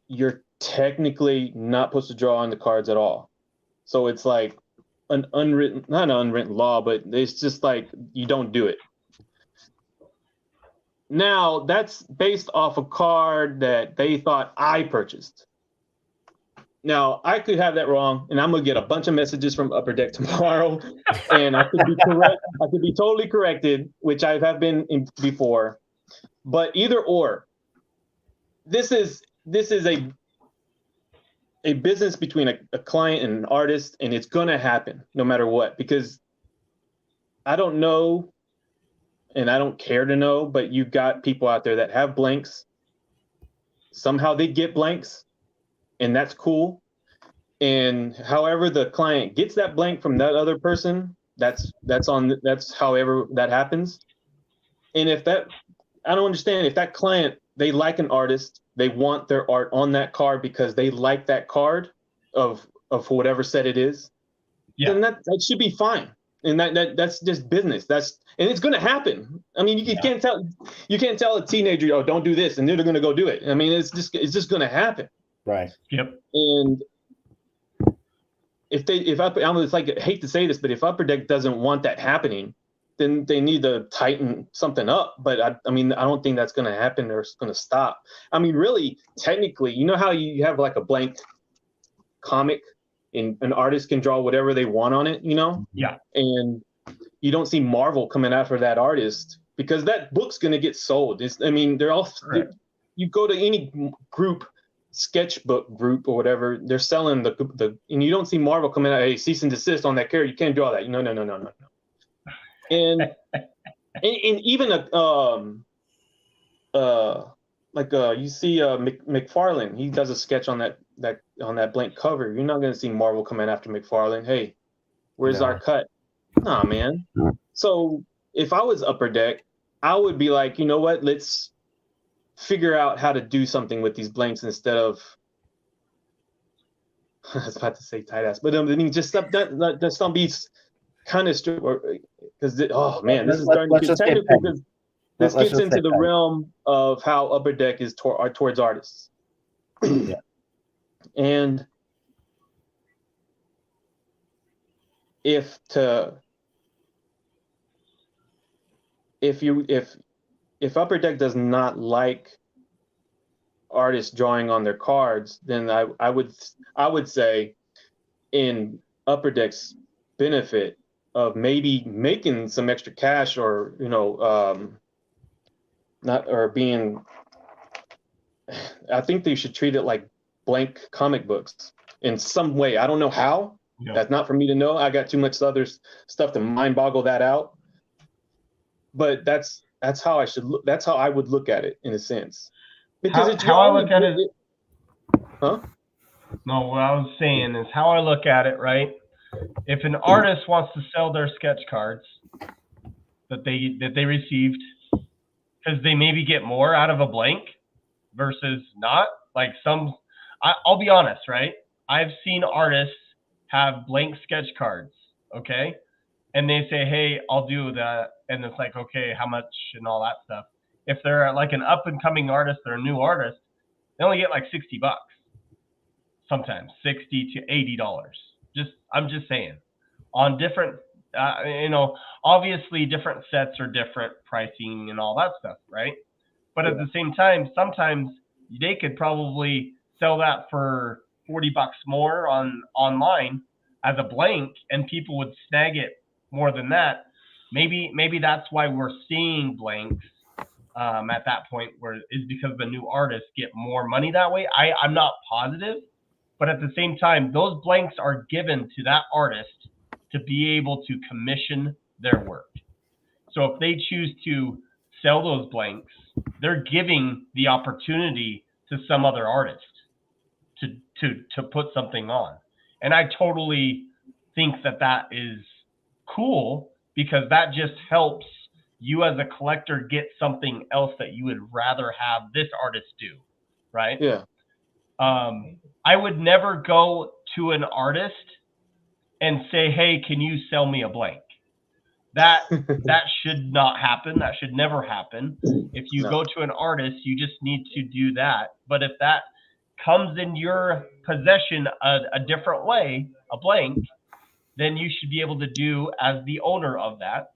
Speaker 3: You're technically not supposed to draw on the cards at all. So it's like not an unwritten law, but it's just like you don't do it. Now, that's based off a card that they thought I purchased. Now, I could have that wrong, and I'm going to get a bunch of messages from Upperdeck tomorrow, and I could be correct. I could be totally corrected, which I have been in before. But either or, this is a business between a client and an artist, and it's going to happen no matter what, because I don't know, and I don't care to know, but you've got people out there that have blanks. Somehow they get blanks, and that's cool. And however the client gets that blank from that other person, that's however that happens. And if that, I don't understand, if that client, they like an artist, they want their art on that card because they like that card of whatever set it is, then that should be fine. And that's just business. And it's going to happen. I mean, you can't tell a teenager, oh, don't do this, and they're going to go do it. I mean, it's just going to happen.
Speaker 2: Right.
Speaker 1: Yep.
Speaker 2: And
Speaker 3: it's like, I hate to say this, but if Upperdeck doesn't want that happening, then they need to tighten something up. But I mean, I don't think that's going to happen or it's going to stop. I mean, really, technically, you know how you have like a blank comic and an artist can draw whatever they want on it, you know?
Speaker 1: Yeah.
Speaker 3: And you don't see Marvel coming after that artist because that book's going to get sold. They're all, you go to any group, sketchbook group or whatever, they're selling the and you don't see Marvel coming out, hey, cease and desist on that character, you can't draw that. No. And even you see McFarlane, he does a sketch on that blank cover. You're not going to see Marvel coming after McFarlane. Hey, where's our cut? Nah, man. So if I was Upperdeck, I would be like, you know what? Let's figure out how to do something with these blanks instead of. I was about to say tight ass, but I mean, just don't be kind of strict, because oh man, this is starting to get technical because this gets into the realm of how Upperdeck is towards artists.
Speaker 2: Yeah.
Speaker 3: And if Upperdeck does not like artists drawing on their cards, then I would say in Upperdeck's benefit of maybe making some extra cash or I think they should treat it like blank comic books in some way. I don't know how. Yeah. That's not for me to know. I got too much other stuff to mind boggle that out. But that's how that's how I would look at it in a sense. Because
Speaker 1: how I look at it.
Speaker 3: Huh?
Speaker 1: No, what I was saying is how I look at it, right? If an artist wants to sell their sketch cards that they received, because they maybe get more out of a blank versus not, like I'll be honest, right? I've seen artists have blank sketch cards, okay? And they say, hey, I'll do that. And it's like, okay, how much and all that stuff. If they're like an up and coming artist or a new artist, they only get like $60, sometimes $60 to $80. I'm just saying, on different, obviously different sets are different pricing and all that stuff, right? But at the same time, sometimes they could probably sell that for $40 more online as a blank, and people would snag it more than that. Maybe that's why we're seeing blanks at that point, where is because the new artists get more money that way. I'm not positive. But at the same time, those blanks are given to that artist to be able to commission their work. So if they choose to sell those blanks, they're giving the opportunity to some other artist to put something on. And I totally think that is cool, because that just helps you as a collector get something else that you would rather have this artist do, right?
Speaker 3: Yeah.
Speaker 1: I would never go to an artist and say, hey, can you sell me a blank? that should not happen. That should never happen. If you
Speaker 3: No.
Speaker 1: go to an artist, you just need to do that. But if that comes in your possession a different way, a blank, then you should be able to do, as the owner of that,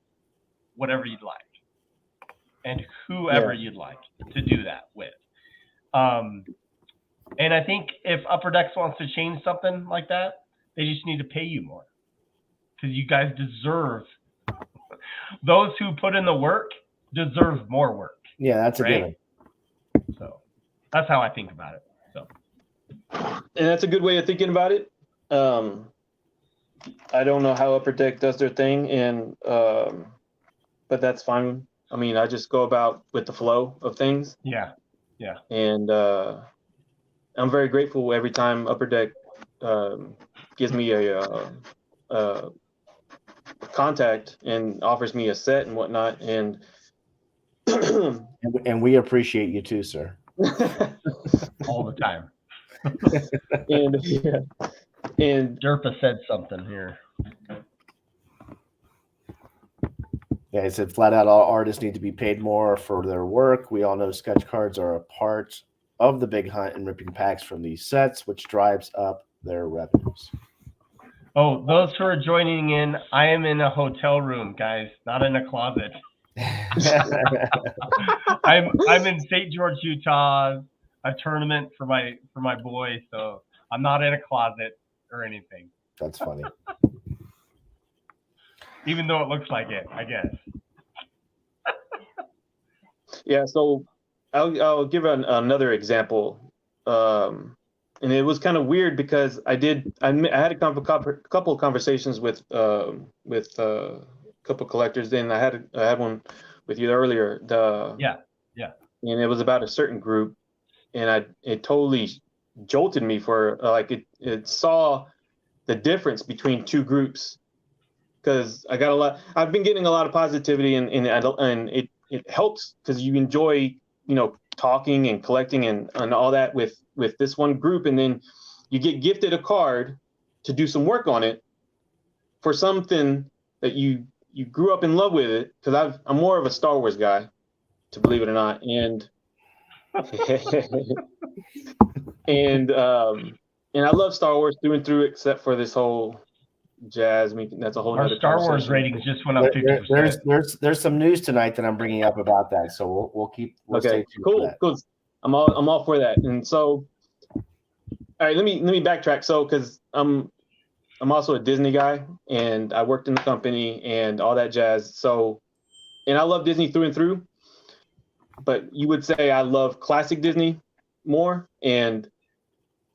Speaker 1: whatever you'd like and whoever you'd like to do that with. And I think if Upperdeck wants to change something like that, they just need to pay you more, because you guys deserve. Those who put in the work deserve more work.
Speaker 2: Yeah, that's a
Speaker 1: right?
Speaker 2: given.
Speaker 1: So that's how I think about it. So,
Speaker 3: and that's a good way of thinking about it. I don't know how Upperdeck does their thing, and but that's fine. I mean, I just go about with the flow of things.
Speaker 1: Yeah.
Speaker 3: And I'm very grateful every time Upperdeck gives me a contact and offers me a set and whatnot. And
Speaker 2: and we appreciate you too, sir.
Speaker 1: All the time.
Speaker 3: and
Speaker 1: Derpa said something here.
Speaker 2: Yeah, he said flat out all artists need to be paid more for their work. We all know sketch cards are a part of the big hunt and ripping packs from these sets, which drives up their revenues.
Speaker 1: Oh, those who are joining in, I am in a hotel room, guys, not in a closet. I'm in St. George, Utah, a tournament for my boy, so I'm not in a closet or anything.
Speaker 2: That's funny.
Speaker 1: Even though it looks like it, I guess.
Speaker 3: Yeah, so I'll give another example, and it was kind of weird because I had a couple of conversations with a couple of collectors. Then I had one with you earlier.
Speaker 1: Yeah.
Speaker 3: And it was about a certain group, and it totally jolted me for it saw the difference between two groups. Because I've been getting a lot of positivity, and it helps because you enjoy, talking and collecting and all that with this one group, and then you get gifted a card to do some work on it for something that you grew up in love with it. Because I'm more of a Star Wars guy, to believe it or not, and and I love Star Wars through and through, except for this whole jazz. That's a whole
Speaker 1: Our
Speaker 3: other
Speaker 1: Star Wars ratings just went up 50%.
Speaker 2: There's some news tonight that I'm bringing up about that, so we'll stay tuned for that.
Speaker 3: Cool. I'm all for that. And so, all right, let me backtrack. So, because I'm also a Disney guy, and I worked in the company and all that jazz. So, and I love Disney through and through. But you would say I love classic Disney more. And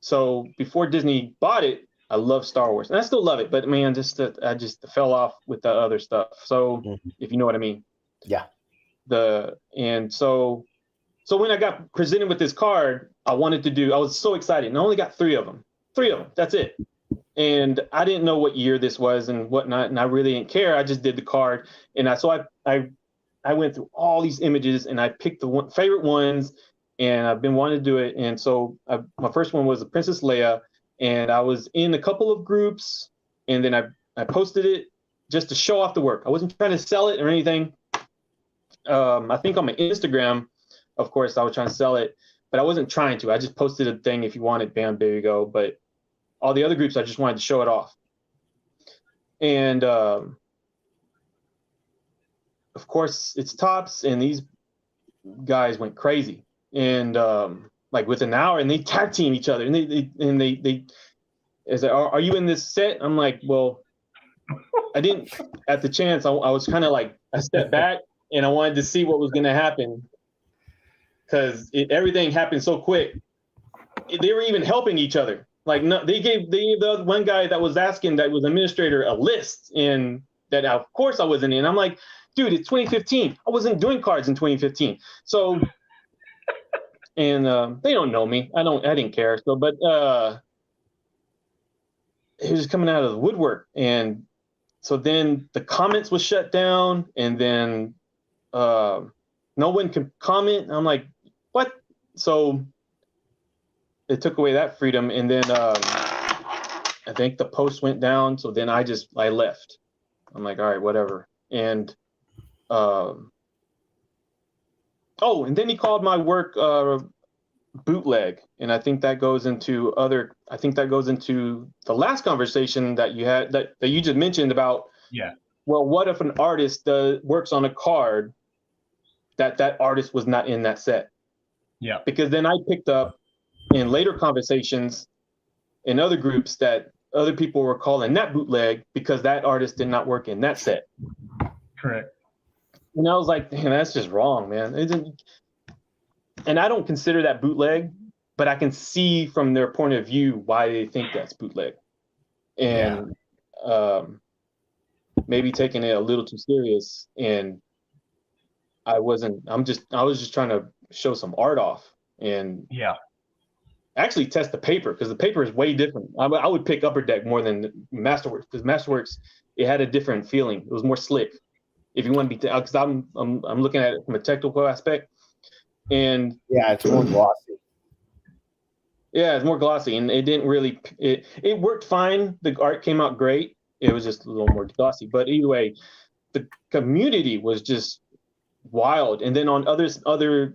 Speaker 3: so before Disney bought it, I love Star Wars, and I still love it. But man, I just fell off with the other stuff. So if you know what I mean,
Speaker 2: yeah.
Speaker 3: So when I got presented with this card, I was so excited, and I only got 3 of them. 3 of them. That's it. And I didn't know what year this was and whatnot, and I really didn't care. I just did the card, and I went through all these images, and I picked the favorite ones, and I've been wanting to do it. And so my first one was the Princess Leia. And I was in a couple of groups, and then I posted it just to show off the work. I wasn't trying to sell it or anything. I think on my Instagram, of course, I was trying to sell it, but I wasn't trying to. I just posted a thing. If you want it, bam, there you go. But all the other groups, I just wanted to show it off. And of course, it's Tops, and these guys went crazy. And like within an hour, and they tag team each other, and they is like, are you in this set? I'm like, well, I didn't at the chance. I was kind of like, I stepped back, and I wanted to see what was going to happen, because everything happened so quick. They were even helping each other. Like, no, they gave the one guy that was asking, that was administrator, a list, and that of course I wasn't in. I'm like, dude, it's 2015. I wasn't doing cards in 2015. So. And they don't know me. I didn't care. So, but it was coming out of the woodwork, and so then the comments was shut down, and then no one could comment. I'm like, what? So it took away that freedom, and then I think the post went down. So then I left. I'm like, all right, whatever. And oh, and then he called my work bootleg, and I think that goes into the last conversation that you had that you just mentioned about.
Speaker 1: Yeah.
Speaker 3: Well, what if an artist works on a card that artist was not in that set?
Speaker 1: Yeah.
Speaker 3: Because then I picked up in later conversations in other groups that other people were calling that bootleg because that artist did not work in that set.
Speaker 1: Correct.
Speaker 3: And I was like, damn, that's just wrong, man. And I don't consider that bootleg, but I can see from their point of view why they think that's bootleg. And maybe taking it a little too serious. And I was just trying to show some art off and actually test the paper, because the paper is way different. I would pick Upperdeck more than Masterworks, because Masterworks, it had a different feeling. It was more slick. If you want to be, because I'm looking at it from a technical aspect, and
Speaker 2: it's more glossy.
Speaker 3: Yeah, it's more glossy, and it didn't really. It worked fine. The art came out great. It was just a little more glossy, but either way, the community was just wild. And then on other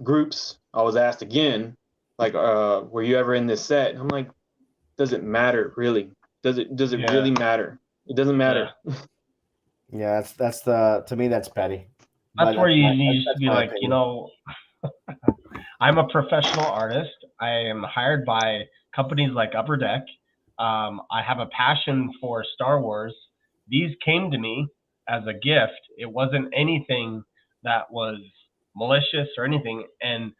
Speaker 3: groups, I was asked again, like, were you ever in this set? And I'm like, does it matter really? Does it really matter? It doesn't matter.
Speaker 2: Yeah, that's to me, that's petty.
Speaker 1: That's where you need to be like, opinion. I'm a professional artist. I am hired by companies like Upperdeck. I have a passion for Star Wars. These came to me as a gift. It wasn't anything that was malicious or anything. And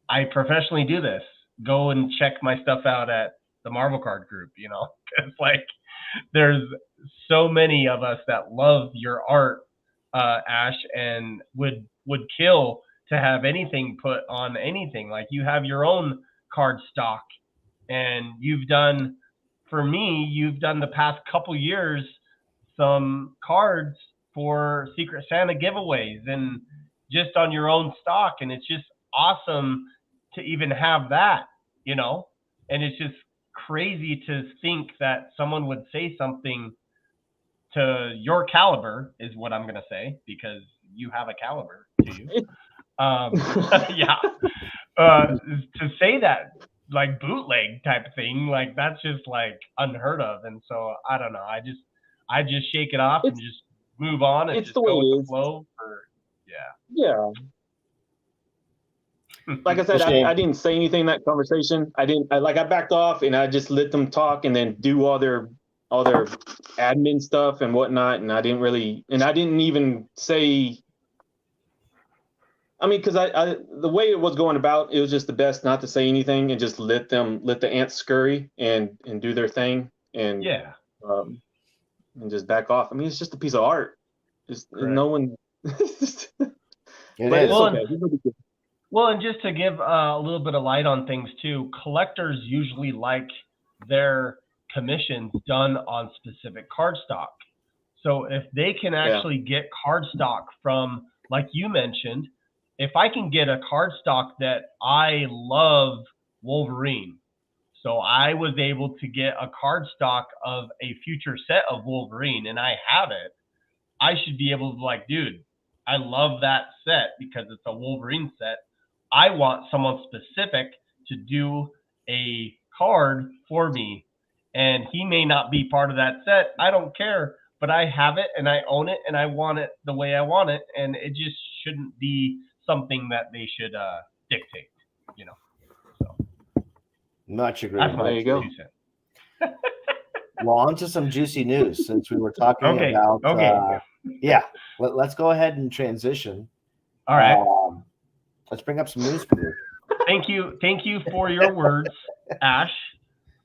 Speaker 1: I professionally do this. Go and check my stuff out at the Marvel Card Group, because there's so many of us that love your art, Ash, and would kill to have anything put on anything. Like, you have your own card stock, and you've done the past couple years some cards for Secret Santa giveaways and just on your own stock, and it's just awesome to even have that, and it's just crazy to think that someone would say something to your caliber, is what I'm going to say, because you have a caliber to you. To say that, like, bootleg type thing, like, that's just like unheard of. And so I don't know. I just shake it off and just move on and just go with the flow.
Speaker 3: Yeah. Like I said, I didn't say anything in that conversation. I backed off and I just let them talk and then do all their admin stuff and whatnot. And I didn't even say, because the way it was going about, it was just the best not to say anything and just let the ants scurry and do their thing and and just back off. It's just a piece of art. Just no one. It's okay.
Speaker 1: Well, and just to give a little bit of light on things too, collectors usually like their commissions done on specific cardstock. So if they can actually get cardstock from, like you mentioned, if I can get a cardstock that I love Wolverine, so I was able to get a cardstock of a future set of Wolverine and I have it, I should be able to, like, dude, I love that set because it's a Wolverine set. I want someone specific to do a card for me, and he may not be part of that set. I don't care, but I have it and I own it and I want it the way I want it, and it just shouldn't be something that they should dictate, So
Speaker 2: much agree.
Speaker 3: There you go.
Speaker 2: Well, on to some juicy news, since we were talking about. Let's go ahead and transition.
Speaker 1: All right.
Speaker 2: Let's bring up some news for you.
Speaker 1: Thank you for your words, Ash.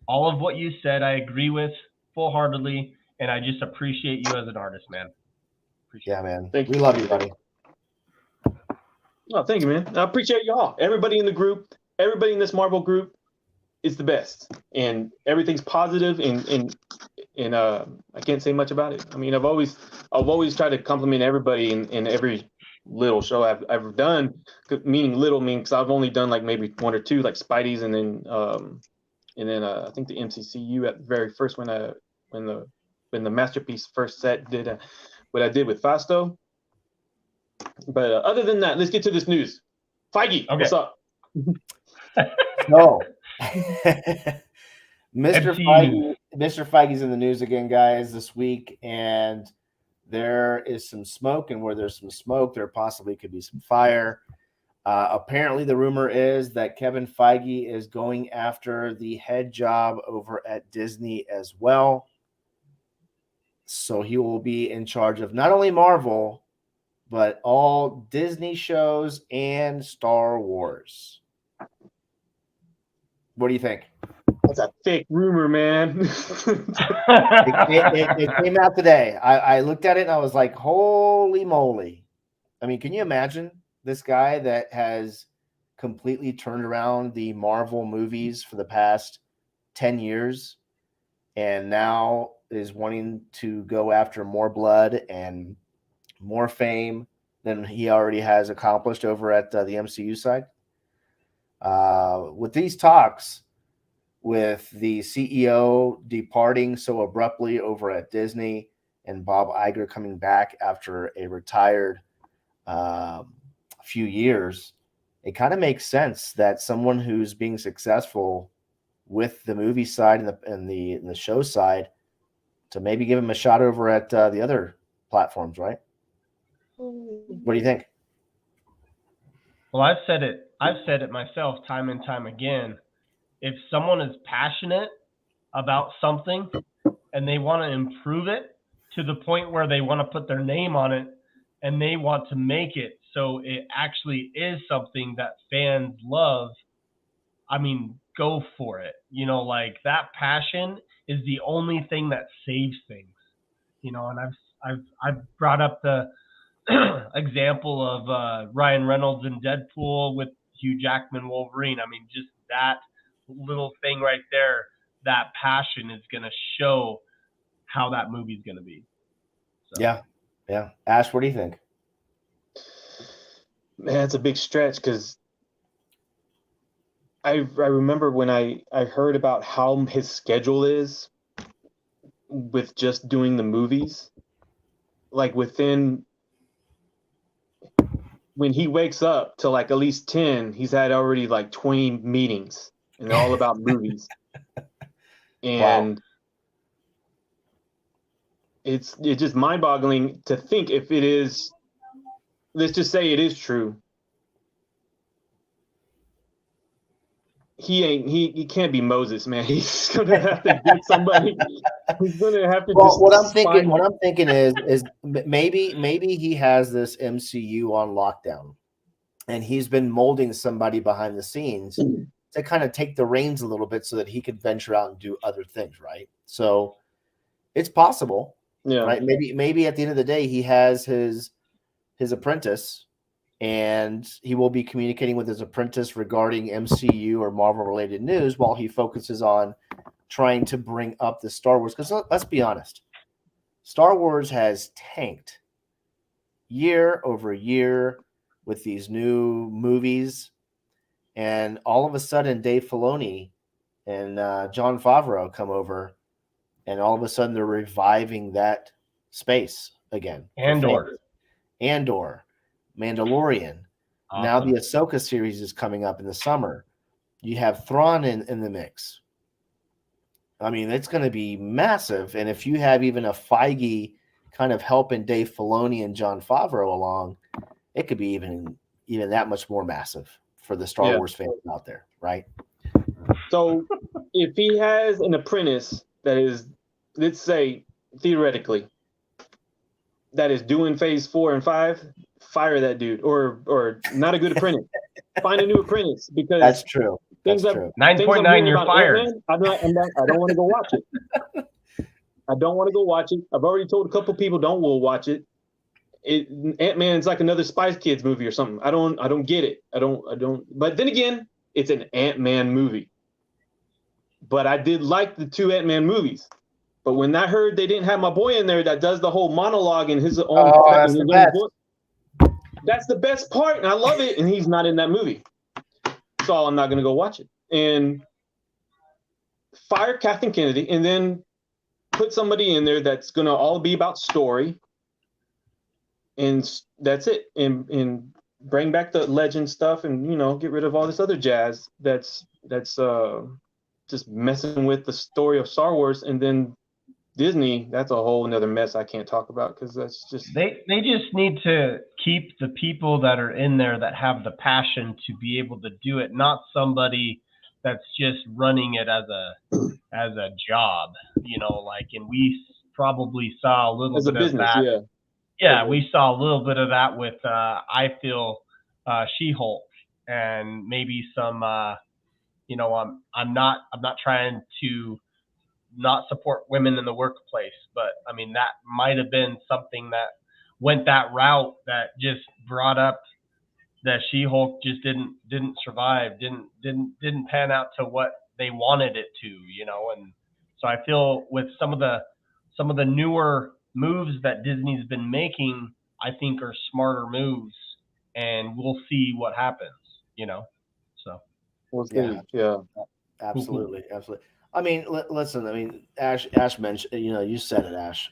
Speaker 1: All of what you said, I agree with full-heartedly, and I just appreciate you as an artist, man.
Speaker 2: Man. We love you, buddy.
Speaker 3: Oh, thank you, man. I appreciate y'all. Everybody in the group, everybody in this Marvel group is the best, and everything's positive. And I can't say much about it. I've always tried to compliment everybody in every little show I've ever done. Meaning little, because I've only done like maybe one or two, like Spidey's, and then I think the MCCU at the very first when the when the Masterpiece first set did what I did with Fasto. But other than that, let's get to this news. Feige, what's up?
Speaker 2: No.
Speaker 1: MCU.
Speaker 2: Mr. Feige's in the news again, guys, this week, and there is some smoke, and where there's some smoke, there possibly could be some fire. Apparently, the rumor is that Kevin Feige is going after the head job over at Disney as well. So he will be in charge of not only Marvel, but all Disney shows and Star Wars. What do you think?
Speaker 3: That's a fake rumor, man.
Speaker 2: It came out today. I looked at it and I was like, holy moly. I mean, can you imagine this guy that has completely turned around the Marvel movies for the past 10 years and now is wanting to go after more blood and more fame than he already has accomplished over at the MCU side? With these talks, with the CEO departing so abruptly over at Disney and Bob Iger coming back after a retired few years, it kind of makes sense that someone who's being successful with the movie side and the show side to maybe give him a shot over at the other platforms, right? What do you think?
Speaker 1: Well, I've said it myself time and time again. If someone is passionate about something and they want to improve it to the point where they want to put their name on it and they want to make it so it actually is something that fans love, I mean, go for it. You know, like that passion is the only thing that saves things. You know, and I've brought up the example of Ryan Reynolds in Deadpool with Hugh Jackman Wolverine. I mean, just that little thing right there, that passion is going to show how that movie's going to be. So.
Speaker 2: Yeah. Ash, what do you think?
Speaker 3: Man, it's a big stretch because I remember when I heard about how his schedule is with just doing the movies, like within when he wakes up to like at least 10, he's had already like 20 meetings and they're all about movies. And wow. It's just mind-boggling to think if it is, let's just say it is true. He can't be Moses, man. He's gonna have to get somebody. He's gonna have to.
Speaker 2: Well, what I'm thinking is maybe he has this MCU on lockdown, and he's been molding somebody behind the scenes to kind of take the reins a little bit so that he could venture out and do other things, right? So it's possible, right? Maybe at the end of the day, he has his apprentice. And he will be communicating with his apprentice regarding MCU or Marvel-related news while he focuses on trying to bring up the Star Wars. Because let's be honest, Star Wars has tanked year over year with these new movies. And all of a sudden, Dave Filoni and Jon Favreau come over, and all of a sudden they're reviving that space again.
Speaker 1: Andor.
Speaker 2: Mandalorian. Awesome. Now the Ahsoka series is coming up in the summer. You have Thrawn in the mix. I mean, it's going to be massive. And if you have even a Feige kind of helping Dave Filoni and Jon Favreau along, it could be even that much more massive for the Star Wars fans out there, right?
Speaker 3: So if he has an apprentice that is, let's say, theoretically, that is doing phase 4 and 5, fire that dude, or not a good apprentice. Find a new apprentice, because
Speaker 2: that's true. That's true.
Speaker 1: 9.9, you're fired.
Speaker 3: I don't want to go watch it. I don't want to go watch it. I've already told a couple people don't watch it. Ant-Man's like another Spice Kids movie or something. I don't get it. I don't. But then again, it's an Ant-Man movie. But I did like the 2 Ant-Man movies. But when I heard they didn't have my boy in there that does the whole monologue in his own, that's the best part, and I love it. And he's not in that movie, so I'm not going to go watch it. And fire Kathleen Kennedy, and then put somebody in there that's gonna all be about story, and that's it. And bring back the legend stuff, and get rid of all this other jazz that's just messing with the story of Star Wars. And then Disney, that's a whole another mess I can't talk about, because that's just
Speaker 1: They just need to keep the people that are in there that have the passion to be able to do it, not somebody that's just running it as a job, and we probably saw a little
Speaker 3: as a
Speaker 1: bit of
Speaker 3: business.
Speaker 1: that.
Speaker 3: Yeah.
Speaker 1: Yeah, we saw a little bit of that with I feel She-Hulk, and maybe some I'm not trying to not support women in the workplace, but I mean that might have been something that went that route that just brought up that She-Hulk just didn't survive, didn't pan out to what they wanted it to, and so I feel with some of the newer moves that Disney's been making, I think are smarter moves, and we'll see what happens. So
Speaker 3: We'll
Speaker 2: Yeah,
Speaker 3: see. Yeah.
Speaker 2: absolutely, absolutely. I mean, listen. I mean, Ash mentioned. You said it, Ash.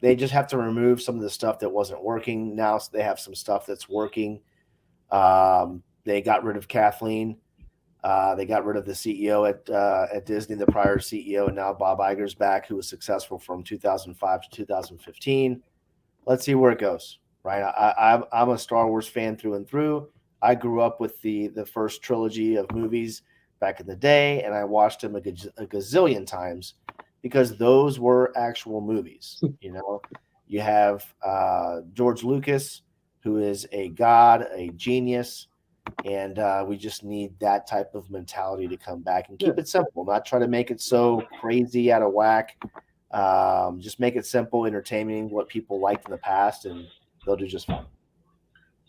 Speaker 2: They just have to remove some of the stuff that wasn't working. Now they have some stuff that's working. They got rid of Kathleen. They got rid of the CEO at Disney, the prior CEO, and now Bob Iger's back, who was successful from 2005 to 2015. Let's see where it goes. Right? I'm a Star Wars fan through and through. I grew up with the first trilogy of movies back in the day, and I watched them a gazillion times because those were actual movies. You have George Lucas, who is a god, a genius, and we just need that type of mentality to come back and keep it simple, not try to make it so crazy out of whack. Just make it simple, entertaining, what people liked in the past, and they'll do just fine.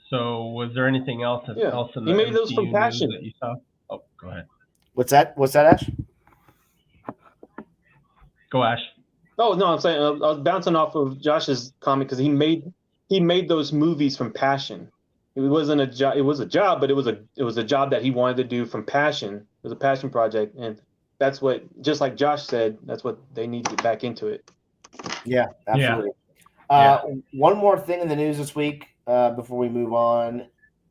Speaker 1: So, was there anything else in
Speaker 3: He
Speaker 1: the
Speaker 3: made those from
Speaker 1: MCU news
Speaker 3: passion.
Speaker 1: that you saw? Oh, go ahead.
Speaker 2: What's that, Ash?
Speaker 1: Go, Ash.
Speaker 3: Oh no, I'm saying I was bouncing off of Josh's comment, because he made those movies from passion. It wasn't a job. It was a job, but it was a job that he wanted to do from passion. It was a passion project, and that's what, just like Josh said, that's what they need to get back into it.
Speaker 2: Yeah, absolutely. One more thing in the news this week before we move on,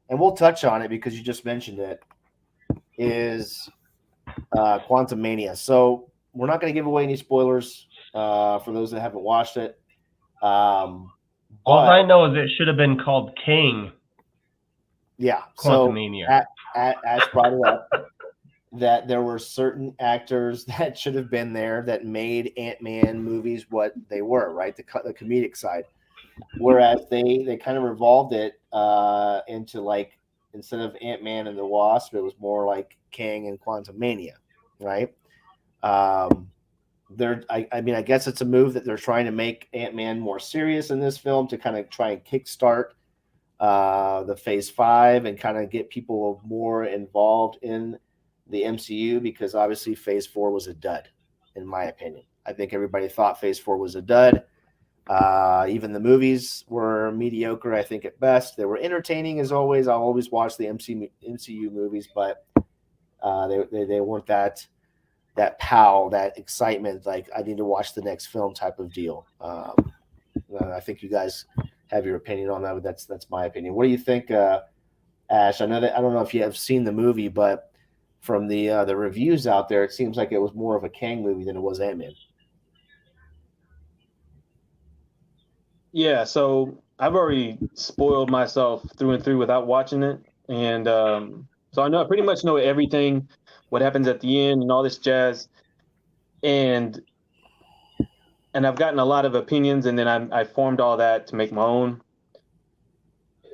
Speaker 2: and we'll touch on it because you just mentioned it, is Quantum Mania. So we're not going to give away any spoilers for those that haven't watched it.
Speaker 1: All I know is it should have been called King.
Speaker 2: Yeah.
Speaker 1: Quantum Mania.
Speaker 2: Ash brought it up that there were certain actors that should have been there that made Ant-Man movies what they were, right? The comedic side. Whereas they kind of revolved it into, like, instead of Ant-Man and the Wasp, it was more like Kang and Quantum Mania, right? I mean, I guess it's a move that they're trying to make Ant-Man more serious in this film to kind of try and kickstart the Phase 5 and kind of get people more involved in the MCU, because obviously Phase 4 was a dud, in my opinion. I think everybody thought Phase 4 was a dud. Even the movies were mediocre, I think, at best. They were entertaining as always. I'll always watch the MCU movies, but they weren't that pow, that excitement, like I need to watch the next film type of deal. I think you guys have your opinion on that, but that's my opinion. What do you think, Ash? I don't know if you have seen the movie, but from the reviews out there, it seems like it was more of a Kang movie than it was Ant-Man.
Speaker 3: Yeah, so I've already spoiled myself through and through without watching it, and so I pretty much know everything, what happens at the end, and all this jazz, and I've gotten a lot of opinions, and then I formed all that to make my own.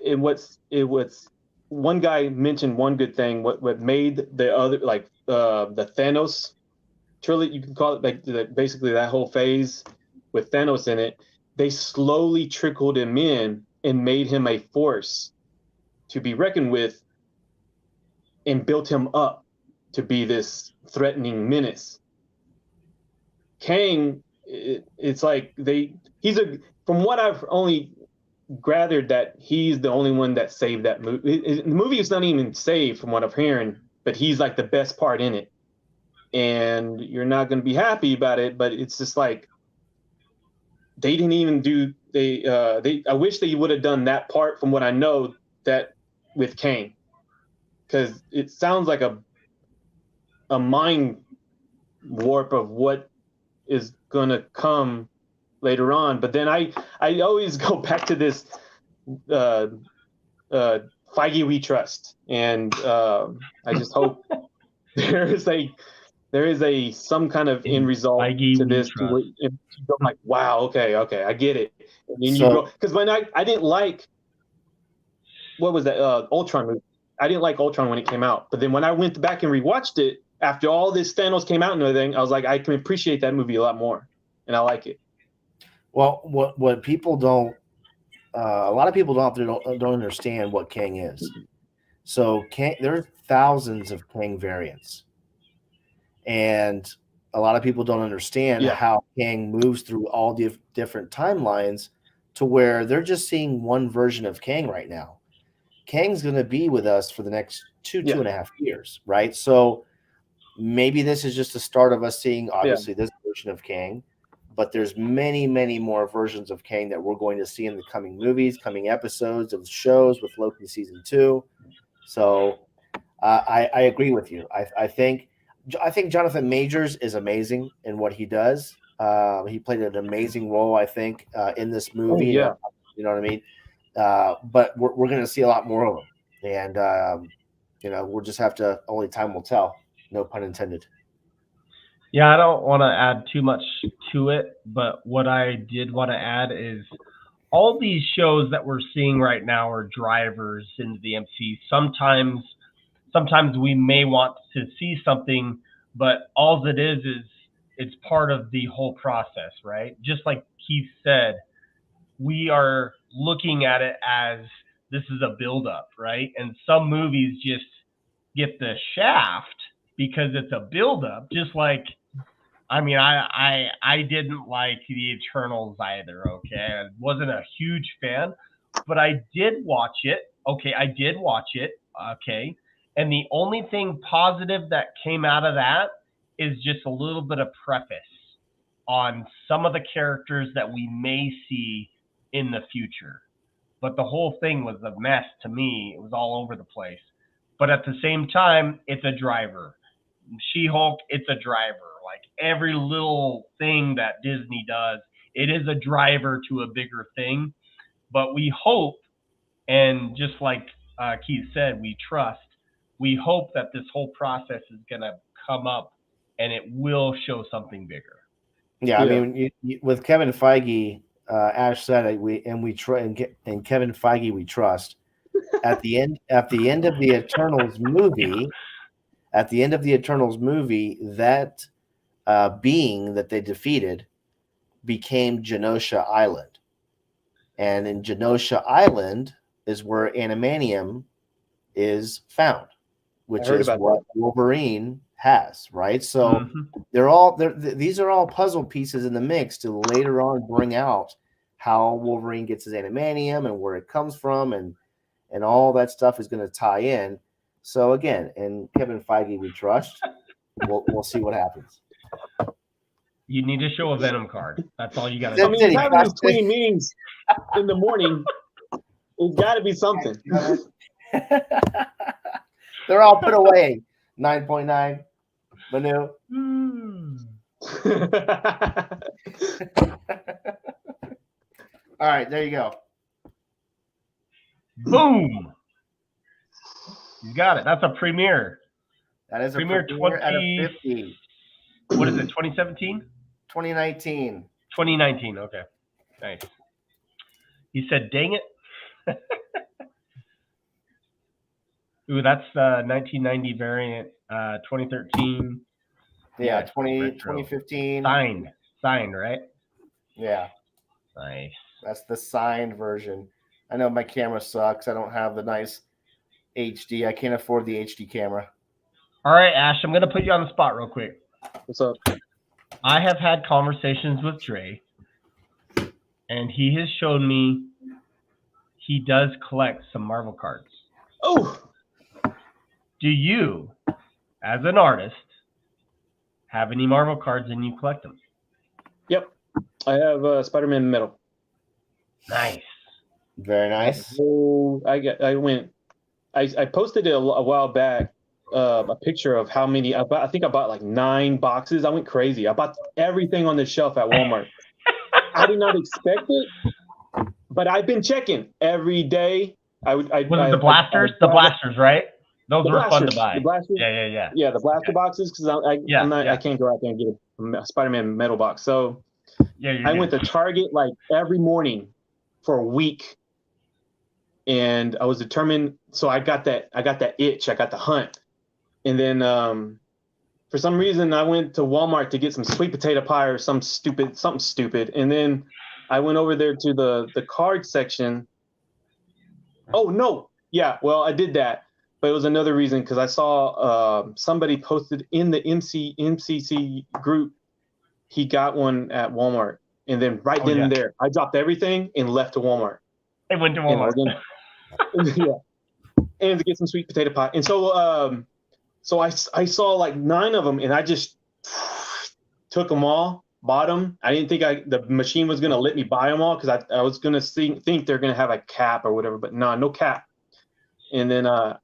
Speaker 3: It was one guy mentioned one good thing. What made the other, like the Thanos trilogy, you can call it, like basically that whole phase with Thanos in it. They slowly trickled him in and made him a force to be reckoned with, and built him up to be this threatening menace. Kang, it's like from what I've only gathered, that he's the only one that saved that movie. The movie is not even saved from what I'm hearing, but he's like the best part in it. and you're not going to be happy about it. But it's just like they didn't even do I wish they would have done that part from what I know that with Kang, because it sounds like a mind warp of what is going to come later on. But then I always go back to this Feige we trust, and I just hope there is a some kind of end result
Speaker 1: Feige
Speaker 3: to
Speaker 1: we
Speaker 3: this.
Speaker 1: trust.
Speaker 3: I'm like, wow, okay, I get it. And then
Speaker 2: So-
Speaker 3: because when I didn't like, what was that Ultron movie? I didn't like Ultron when it came out, but then when I went back and rewatched it after all this Thanos came out and everything, I was like, I can appreciate that movie a lot more, and I like it.
Speaker 2: Well, what people don't, a lot of people don't understand what Kang is. So Kang, there are thousands of Kang variants, and a lot of people don't understand
Speaker 3: Yeah.
Speaker 2: how Kang moves through all the different timelines to where they're just seeing one version of Kang right now. Kang's going to be with us for the next two and a half years, right? So maybe this is just the start of us seeing, obviously, this version of Kang, but there's many, many more versions of Kang that we're going to see in the coming movies, coming episodes of shows with Loki season 2. So I agree with you. I think Jonathan Majors is amazing in what he does. He played an amazing role, I think, in this movie.
Speaker 3: Oh, yeah.
Speaker 2: You know what I mean? But we're going to see a lot more of him, and we'll just have to. Only time will tell. No pun intended.
Speaker 1: Yeah, I don't want to add too much to it, but what I did want to add is all these shows that we're seeing right now are drivers into the MCU. Sometimes we may want to see something, but all it is it's part of the whole process, right? Just like Keith said, we are looking at it as this is a buildup, right? And some movies just get the shaft because it's a buildup, just like I mean, I didn't like the Eternals either. Okay, I wasn't a huge fan, but I did watch it. Okay, I did watch it. Okay, and the only thing positive that came out of that is just a little bit of preface on some of the characters that we may see in the future. But the whole thing was a mess to me. It was all over the place. But at the same time, it's a driver. She-Hulk, it's a driver. Like every little thing that Disney does, it is a driver to a bigger thing. But we hope, and just like Keith said, we trust. We hope that this whole process is going to come up and it will show something bigger.
Speaker 2: Yeah, I mean, with Kevin Feige, Ash said it. And Kevin Feige, we trust. At the end of the Eternals movie, that being that they defeated became Genosha Island, and in Genosha Island is where animanium is found, which is what Wolverine has, right? So these are all puzzle pieces in the mix to later on bring out how Wolverine gets his animanium and where it comes from, and all that stuff is going to tie in. So again, in Kevin Feige we trust. We'll see what happens.
Speaker 1: You need to show a Venom card. That's all you got to do.
Speaker 3: I mean, having these 20 meetings in the morning, it's got to be something.
Speaker 2: They're all put away. 9.9. Manu. All right, there you go.
Speaker 1: Boom. You got it. That's a premiere.
Speaker 2: That is a
Speaker 1: premiere
Speaker 2: 20 out of 50.
Speaker 1: What is it? 2017?
Speaker 2: 2019.
Speaker 1: 2019. Okay. Nice. He said, "Dang it." Ooh, that's 1990 variant. 2013.
Speaker 2: Yeah, 2015.
Speaker 1: Signed, right?
Speaker 2: Yeah.
Speaker 1: Nice.
Speaker 2: That's the signed version. I know my camera sucks. I don't have the nice HD. I can't afford the HD camera.
Speaker 1: All right, Ash, I'm going to put you on the spot real quick.
Speaker 3: What's up?
Speaker 1: I have had conversations with Dre, and he has shown me he does collect some Marvel cards.
Speaker 3: Oh!
Speaker 1: Do you, as an artist, have any Marvel cards and you collect them?
Speaker 3: Yep. I have Spider-Man metal.
Speaker 1: Nice.
Speaker 2: Very nice.
Speaker 3: Oh, I posted it a while back, a picture of how many I bought. I think I bought like 9 boxes. I went crazy. I bought everything on the shelf at Walmart. I did not expect it, but I've been checking every day.
Speaker 1: Was it the blasters? The blasters, right? Those were fun to buy.
Speaker 3: The blasters?
Speaker 1: Yeah.
Speaker 3: Yeah, the blaster boxes, because I can't go out there and get a Spider-Man metal box. So I went to Target like every morning for a week. And I was determined, so I got that itch, I got the hunt. And then for some reason I went to Walmart to get some sweet potato pie or something stupid. And then I went over there to the card section. Oh no. Yeah, well, I did that. But it was another reason, because I saw somebody posted in the MCC group, he got one at Walmart. And then then and there, I dropped everything and left to Walmart.
Speaker 1: I went to Walmart.
Speaker 3: Yeah, and to get some sweet potato pie. And so so I saw like 9 of them, and I just took them all, bought them. I didn't think the machine was gonna let me buy them all, because I was gonna think they're gonna have a cap or whatever, but no cap. And then I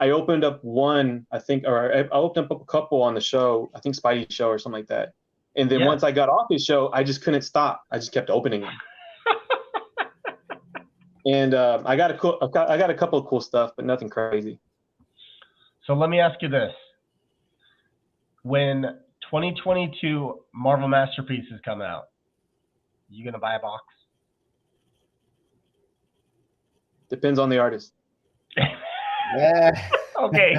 Speaker 3: opened up one, I think, or I opened up a couple on the show, I think Spidey's show or something like that. And then once I got off his show, I just couldn't stop. I just kept opening them. And I got a couple of cool stuff, but nothing crazy.
Speaker 1: So let me ask you this: when 2022 Marvel Masterpieces come out, you gonna buy a box?
Speaker 3: Depends on the artist.
Speaker 2: Yeah.
Speaker 1: Okay.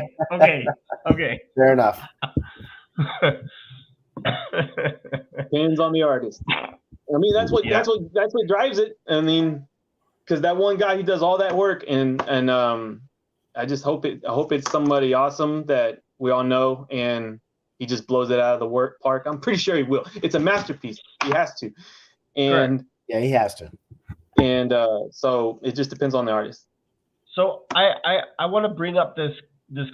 Speaker 2: Fair enough.
Speaker 3: Depends on the artist. I mean, that's what drives it. I mean, because that one guy, he does all that work, and I just hope it's somebody awesome that we all know, and he just blows it out of the park. I'm pretty sure he will. It's a masterpiece. He has to. And
Speaker 2: correct. Yeah, he has to.
Speaker 3: And so it just depends on the artist.
Speaker 1: So I want to bring up this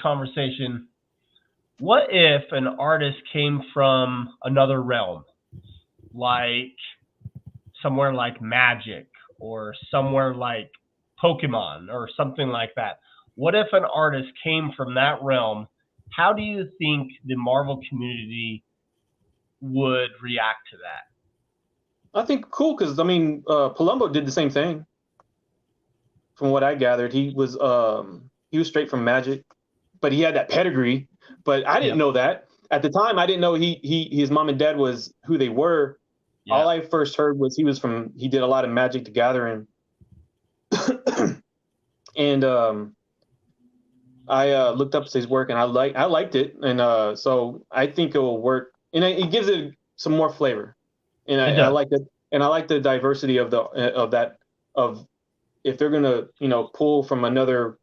Speaker 1: conversation. What if an artist came from another realm, like somewhere like Magic or somewhere like Pokemon or something like that? What if an artist came from that realm? How do you think the Marvel community would react to that?
Speaker 3: I think cool, because I mean, Palumbo did the same thing. From what I gathered, he was straight from Magic, but he had that pedigree. But I didn't know that at the time. I didn't know his mom and dad was who they were. Yeah. All I first heard was he did a lot of Magic the Gathering, and I looked up his work, and I liked it, and so I think it will work, and it gives it some more flavor, and I like it, and I like the diversity of if they're gonna pull from another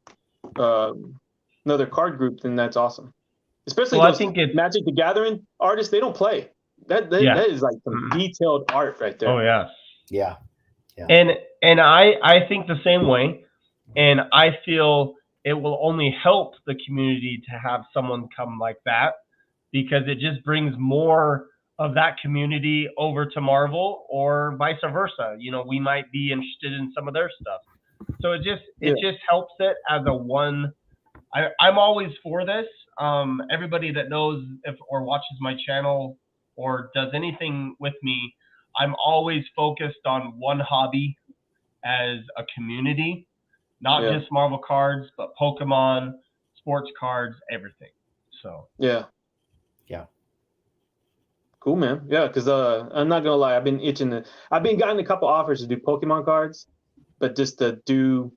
Speaker 3: card group, then that's awesome. Especially those Magic the Gathering artists, they don't play. That is like some detailed art right there.
Speaker 1: Oh yeah.
Speaker 2: Yeah.
Speaker 1: And I think the same way, and I feel it will only help the community to have someone come like that, because it just brings more of that community over to Marvel, or vice versa. We might be interested in some of their stuff. So it just helps it as a one. I'm always for this. Everybody that knows or watches my channel or does anything with me, I'm always focused on one hobby as a community, not just Marvel cards, but Pokemon, sports cards, everything. So
Speaker 3: yeah. Cool, man. Yeah, because I'm not gonna lie, I've been gotten a couple offers to do Pokemon cards, but just to do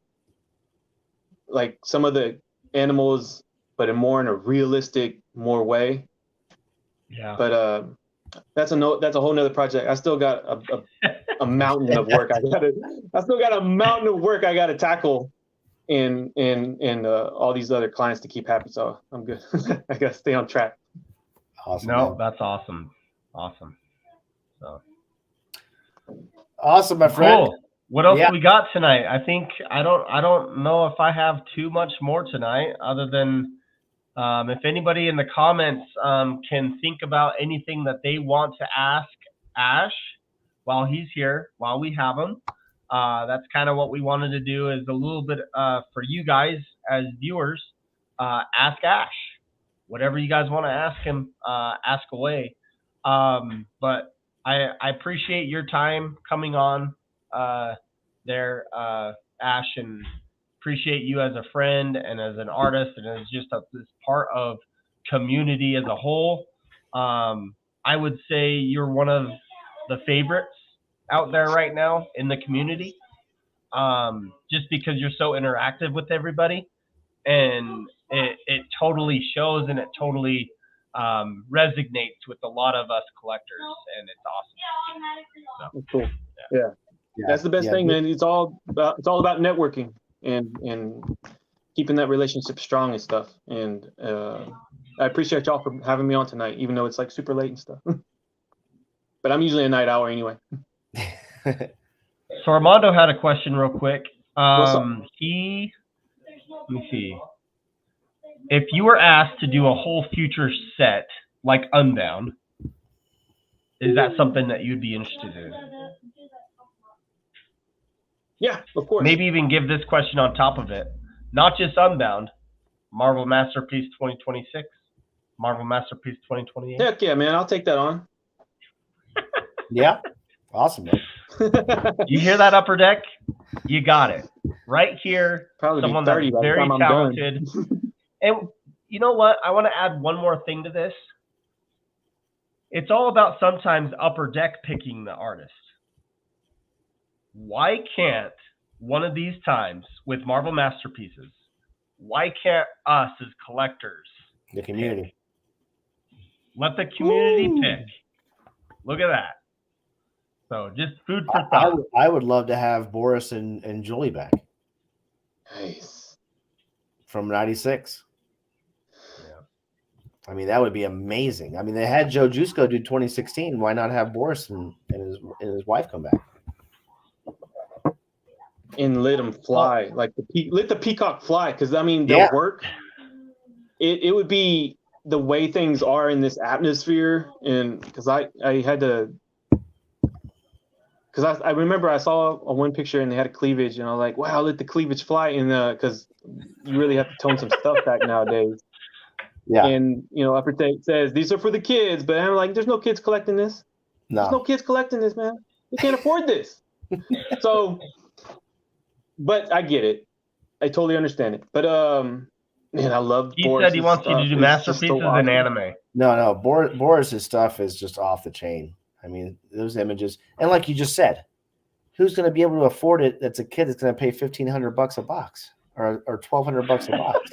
Speaker 3: like some of the animals, but in a realistic way. Yeah. But that's a whole nother project. I still got a mountain of work. I still got a mountain of work I gotta tackle, and all these other clients to keep happy. So I'm good. I gotta stay on track.
Speaker 2: Awesome.
Speaker 1: No,
Speaker 2: man.
Speaker 1: That's awesome. Awesome. So
Speaker 2: awesome, my friend.
Speaker 1: Cool. What else we got tonight? I think I don't know if I have too much more tonight, other than If anybody in the comments can think about anything that they want to ask Ash while he's here, while we have him, that's kind of what we wanted to do, is a little bit for you guys as viewers. Ask Ash. Whatever you guys want to ask him, ask away. But I appreciate your time coming on there, Ash, and appreciate you as a friend and as an artist and as just this part of community as a whole. I would say you're one of the favorites out there right now in the community, just because you're so interactive with everybody, and it totally shows, and it totally resonates with a lot of us collectors, and it's awesome. So,
Speaker 3: That's cool. Yeah. That's the best thing, man. It's all about networking and keeping that relationship strong and stuff. And I appreciate y'all for having me on tonight, even though it's like super late and stuff. But I'm usually a night owl anyway.
Speaker 1: So Armando had a question real quick.
Speaker 3: What's up?
Speaker 1: Let me see. If you were asked to do a whole future set like Unbound, is that something that you'd be interested in?
Speaker 3: Yeah, of course.
Speaker 1: Maybe even give this question on top of it. Not just Unbound, Marvel Masterpiece 2026, Marvel Masterpiece 2028.
Speaker 3: Heck yeah, man. I'll take that on.
Speaker 2: Yeah. Awesome, man.
Speaker 1: You hear that, Upperdeck? You got it. Right here,
Speaker 3: Probably
Speaker 1: someone
Speaker 3: be 30
Speaker 1: that's
Speaker 3: by the
Speaker 1: very
Speaker 3: time I'm
Speaker 1: talented. And you know what? I want to add one more thing to this. It's all about sometimes Upperdeck picking the artist. Why can't one of these times with Marvel Masterpieces, why can't us as collectors,
Speaker 2: The community.
Speaker 1: let the community pick? Look at that. So just food for thought.
Speaker 2: I would love to have Boris and Julie back
Speaker 3: Nice.
Speaker 2: from '96.
Speaker 1: Yeah.
Speaker 2: I mean, that would be amazing. I mean, they had Joe Jusko do 2016. Why not have Boris and his wife come back?
Speaker 3: And let them fly, like let the peacock fly, because I mean they'll work. It would be the way things are in this atmosphere, and because I had to, because I remember I saw a one picture and they had a cleavage, and I was like, wow, let the cleavage fly, and because you really have to tone some stuff back nowadays.
Speaker 2: Yeah.
Speaker 3: And Upperdeck says these are for the kids, but I'm like, there's no kids collecting this.
Speaker 2: No.
Speaker 3: There's no kids collecting this, man. You can't afford this. So. But I get it. I totally understand it. But man, I love.
Speaker 1: He said he wants you to do masterpieces in anime.
Speaker 2: No. Boris's stuff is just off the chain. I mean, those images, and like you just said, who's going to be able to afford it? That's a kid that's going to pay $1,500 a box or $1,200 a box.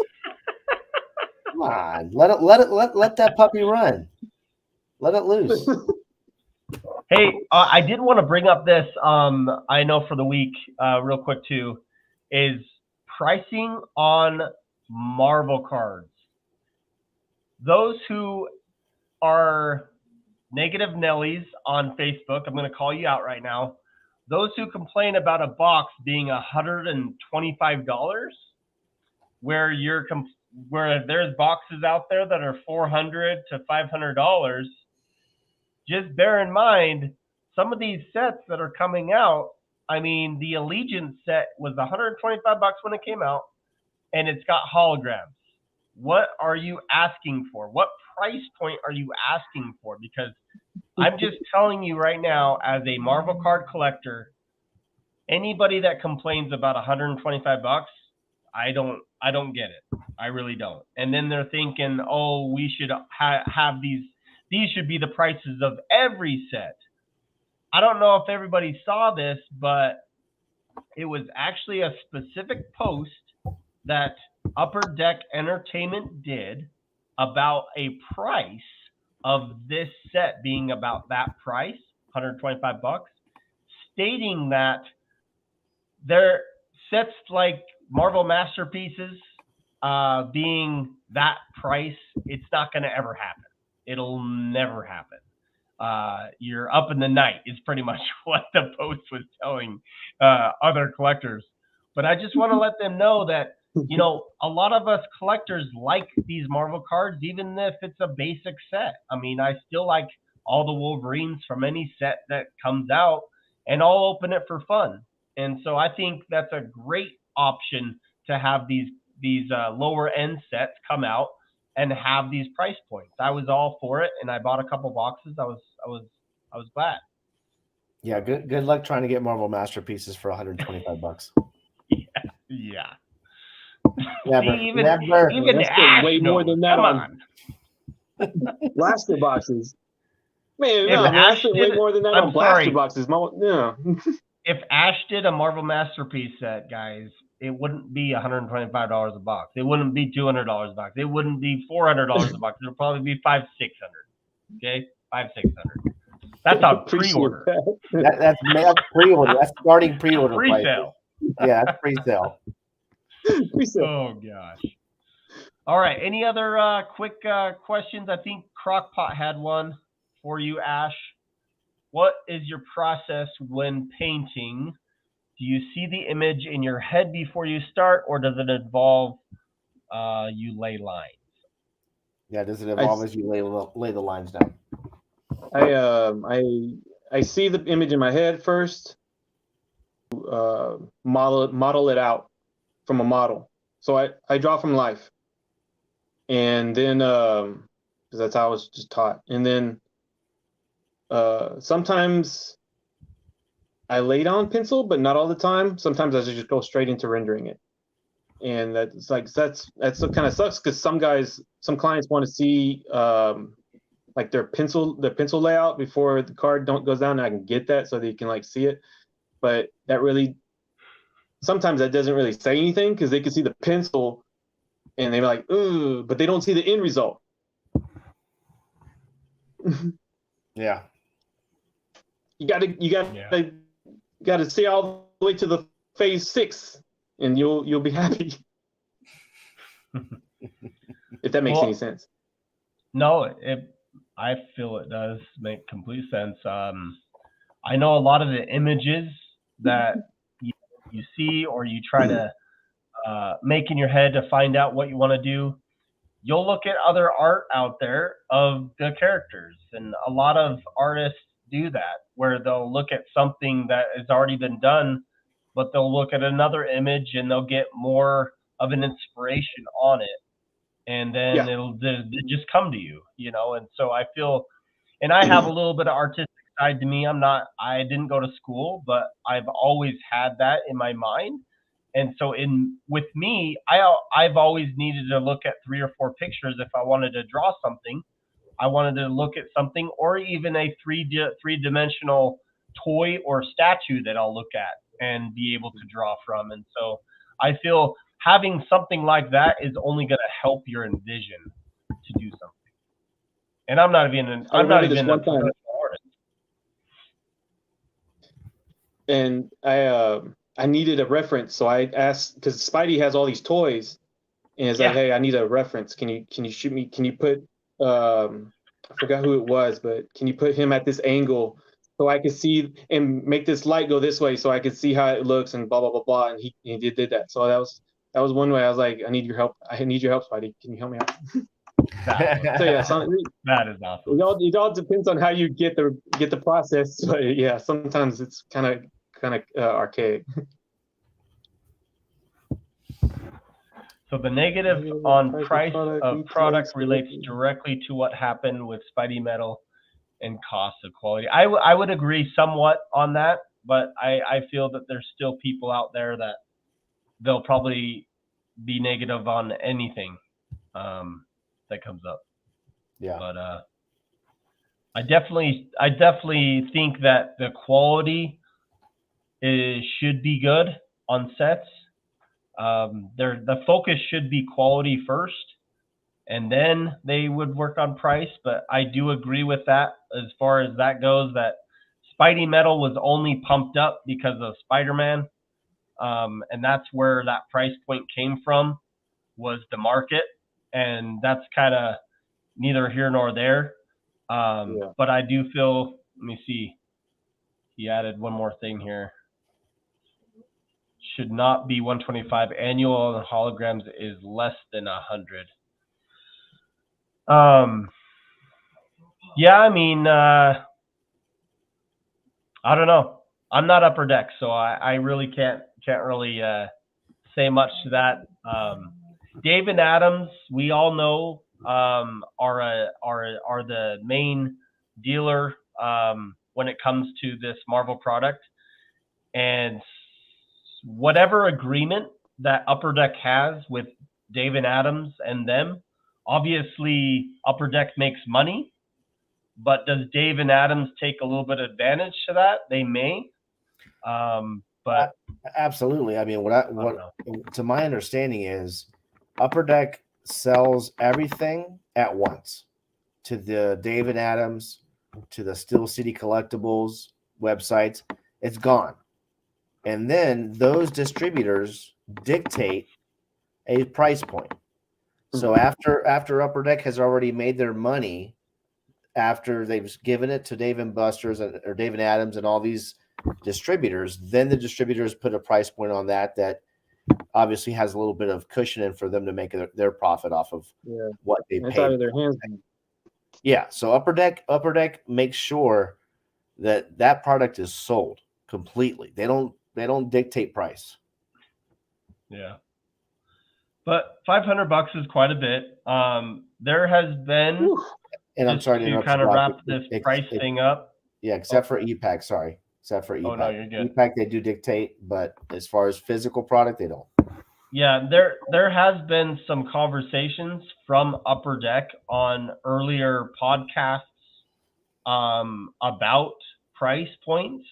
Speaker 2: Come on, let that puppy run. Let it loose.
Speaker 1: Hey, I did want to bring up this. I know for the week, real quick too, is pricing on Marvel cards. Those who are negative Nellies on Facebook, I'm going to call you out right now. Those who complain about a box being $125, where there's boxes out there that are $400 to $500. Just bear in mind, some of these sets that are coming out, I mean, the Allegiance set was $125 when it came out, and it's got holograms. What are you asking for? What price point are you asking for? Because I'm just telling you right now, as a Marvel card collector, anybody that complains about $125, I don't get it. I really don't. And then they're thinking, oh, we should have these. These should be the prices of every set. I don't know if everybody saw this, but it was actually a specific post that Upperdeck Entertainment did about a price of this set being about that price, $125, stating that their sets like Marvel Masterpieces being that price, it's not going to ever happen. It'll never happen. You're up in the night is pretty much what the post was telling other collectors. But I just want to let them know that you know, a lot of us collectors like these Marvel cards, even if it's a basic set. I mean, I still like all the Wolverines from any set that comes out, and I'll open it for fun. And so I think that's a great option to have these lower end sets come out and have these price points. I was all for it, and I bought a couple boxes. I was glad.
Speaker 2: Yeah, good luck trying to get Marvel masterpieces for $125.
Speaker 1: Yeah.
Speaker 2: Never,
Speaker 1: See, even
Speaker 2: never.
Speaker 3: Let's put
Speaker 1: Ash
Speaker 3: way more
Speaker 1: knows.
Speaker 3: than that
Speaker 1: Come
Speaker 3: on blaster boxes. Man,
Speaker 1: If
Speaker 3: no, man, I
Speaker 1: Ash
Speaker 3: spent way
Speaker 1: did,
Speaker 3: more than that
Speaker 1: I'm
Speaker 3: on blaster
Speaker 1: sorry.
Speaker 3: boxes. Yeah.
Speaker 1: If Ash did a Marvel Masterpiece set, guys, it wouldn't be $125 a box. It wouldn't be $200 a box. It wouldn't be $400 a box. It'll probably be $500-600. Okay, $500-600. That's a pre-order.
Speaker 2: That's pre-order. That's starting pre-order
Speaker 1: Pre-sale.
Speaker 2: Yeah, that's pre-sale.
Speaker 1: Oh gosh. All right. Any other quick questions? I think Crockpot had one for you, Ash. What is your process when painting? Do you see the image in your head before you start, or does it involve you lay lines?
Speaker 2: Yeah, does it involve as you lay the lines down?
Speaker 3: I see the image in my head first. Model it out from a model. So I draw from life, and then because that's how I was just taught. And then sometimes I lay down pencil, but not all the time. Sometimes I just go straight into rendering it, and that's what kind of sucks because some clients want to see like their pencil layout before the card goes down. And I can get that so they can like see it, but sometimes that doesn't really say anything because they can see the pencil and they're like, ooh, but they don't see the end result.
Speaker 2: Yeah.
Speaker 3: You gotta see all the way to the phase 6 and you'll be happy. If that makes any sense.
Speaker 1: No, I feel it does make complete sense. I know a lot of the images that you see or you try to make in your head to find out what you want to do. You'll look at other art out there of the characters, and a lot of artists do that, where they'll look at something that has already been done, but they'll look at another image and they'll get more of an inspiration on it, and then it'll just come to you, you know. And so I feel, and I have a little bit of artistic side to me. I didn't go to school, but I've always had that in my mind. And so with me, I've always needed to look at 3 or 4 pictures if I wanted to draw something. I wanted to look at something, or even a three-dimensional toy or statue that I'll look at and be able to draw from. And so I feel having something like that is only going to help your envision to do something. And I'm not even a professional artist.
Speaker 3: And I needed a reference, so I asked because Spidey has all these toys, and it's like, hey, I need a reference. Can you shoot me? Can you put I forgot who it was, but can you put him at this angle so I could see and make this light go this way so I could see how it looks and blah blah blah blah. And he did that. So that was one way. I was like, I need your help. I need your help, Spidey. Can you help me out? So yeah,
Speaker 1: that is awesome.
Speaker 3: It all depends on how you get the process. But yeah, sometimes it's kind of archaic.
Speaker 1: So the negative on price of product relates directly to what happened with Spidey Metal and cost of quality. I would agree somewhat on that, but I feel that there's still people out there that they'll probably be negative on anything that comes up.
Speaker 2: Yeah.
Speaker 1: But I definitely think that the quality should be good on sets. The focus should be quality first, and then they would work on price. But I do agree with that as far as that goes, that Spidey Metal was only pumped up because of Spider-Man, and that's where that price point came from, was the market, and that's kind of neither here nor there. But I do feel, let me see, he added one more thing here. should not be 125. Annual and holograms is less than 100. Yeah, I mean, I don't know. I'm not Upper Deck, so I really can't really say much to that. David Adams, we all know, are the main dealer when it comes to this Marvel product, and whatever agreement that Upper Deck has with David Adams and them, obviously Upper Deck makes money, but does David Adams take a little bit of advantage to that? They may, but
Speaker 2: absolutely. I mean, what to my understanding is Upper Deck sells everything at once to the David Adams, to the Steel City Collectibles websites. It's gone. And then those distributors dictate a price point. So after Upper Deck has already made their money, after they've given it to Dave and Buster's or David Adams and all these distributors, then the distributors put a price point on that obviously has a little bit of cushion in for them to make their profit off of what they paid.
Speaker 3: It's out of their hands.
Speaker 2: Yeah, so Upper Deck makes sure that product is sold completely. They don't dictate price.
Speaker 1: Yeah. But $500 is quite a bit. There has been,
Speaker 2: and I'm sorry
Speaker 1: to kind of wrap this price thing up.
Speaker 2: Yeah, except for EPAC, sorry. Except for EPAC.
Speaker 1: Oh, no, you're good.
Speaker 2: EPAC, they do dictate, but as far as physical product, they don't.
Speaker 1: Yeah, there has been some conversations from Upper Deck on earlier podcasts about price points,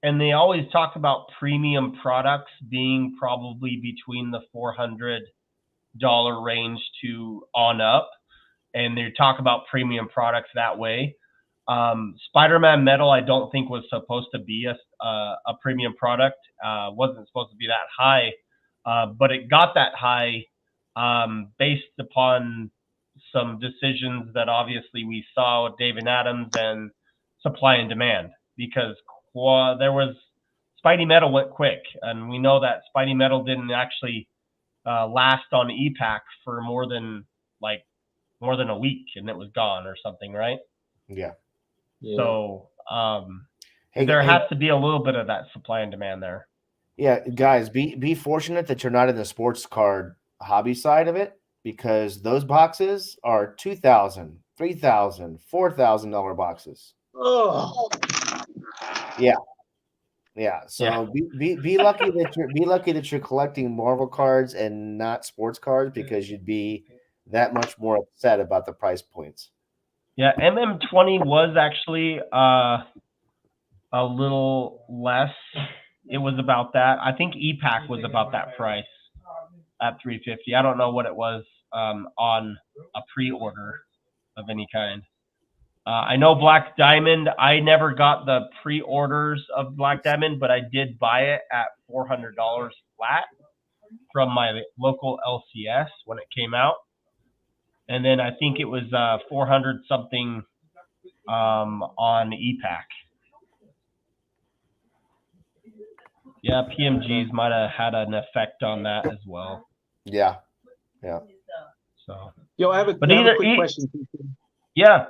Speaker 1: and they always talk about premium products being probably between the $400 range to on up, and they talk about premium products that way. Spider-Man Metal, I don't think was supposed to be a premium product. Wasn't supposed to be that high, but it got that high based upon some decisions that obviously we saw with David Adams and supply and demand, because there was Spidey Metal went quick, and we know that Spidey Metal didn't actually last on EPAC for more than a week, and it was gone or something, right?
Speaker 2: Yeah.
Speaker 1: So there has to be a little bit of that supply and demand there.
Speaker 2: Yeah, guys, be fortunate that you're not in the sports card hobby side of it, because those boxes are $2,000, $3,000, $4,000 boxes.
Speaker 3: Oh.
Speaker 2: Yeah. So be lucky that you're collecting Marvel cards and not sports cards, because you'd be that much more upset about the price points.
Speaker 1: Yeah, MM20 was actually a little less. It was about that. I think EPAC was about that price at $350. I don't know what it was on a pre-order of any kind. I know Black Diamond. I never got the pre-orders of Black Diamond, but I did buy it at $400 flat from my local LCS when it came out. And then I think it was 400 something on EPAC. Yeah, PMGs might have had an effect on that as well.
Speaker 2: Yeah.
Speaker 1: So.
Speaker 3: Yo, I have a quick question.
Speaker 1: Yeah.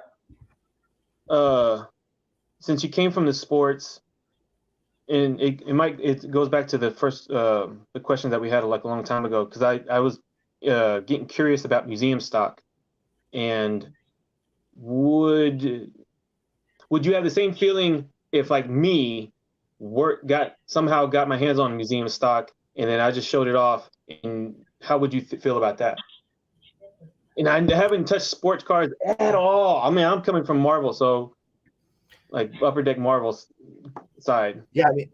Speaker 3: Since you came from the sports, and it goes back to the first the question that we had like a long time ago, because I was getting curious about museum stock. And would you have the same feeling if, like me, somehow got my hands on museum stock and then I just showed it off? And how would you feel about that? And I haven't touched sports cards at all. I mean, I'm coming from Marvel, so like Upper Deck Marvel side.
Speaker 2: Yeah, is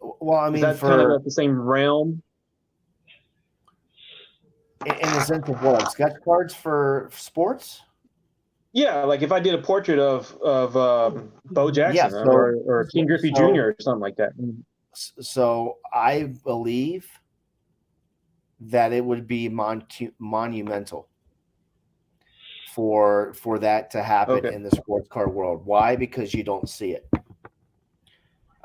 Speaker 2: that
Speaker 3: kind of at the same realm?
Speaker 2: In the sense of what, like sketch cards for sports?
Speaker 3: Yeah, like if I did a portrait of Bo Jackson or King Griffey Jr. or something like that.
Speaker 2: So I believe that it would be monumental for that to happen in the sports card world. Why? Because you don't see it.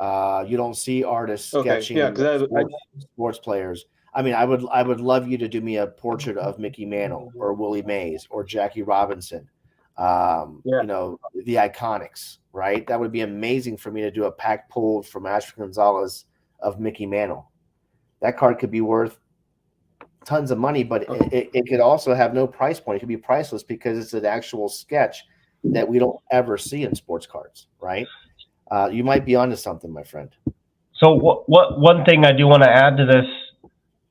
Speaker 2: You don't see artists
Speaker 3: Okay,
Speaker 2: sketching
Speaker 3: yeah, because
Speaker 2: sports players. I mean, I would love you to do me a portrait of Mickey Mantle or Willie Mays or Jackie Robinson.
Speaker 3: Yeah.
Speaker 2: You know, the Iconics, right? That would be amazing for me to do a pack pulled from Asher Gonzalez of Mickey Mantle. That card could be worth tons of money, but it could also have no price point. It could be priceless because it's an actual sketch that we don't ever see in sports cards, right? You might be onto something, my friend.
Speaker 1: So what one thing I do want to add to this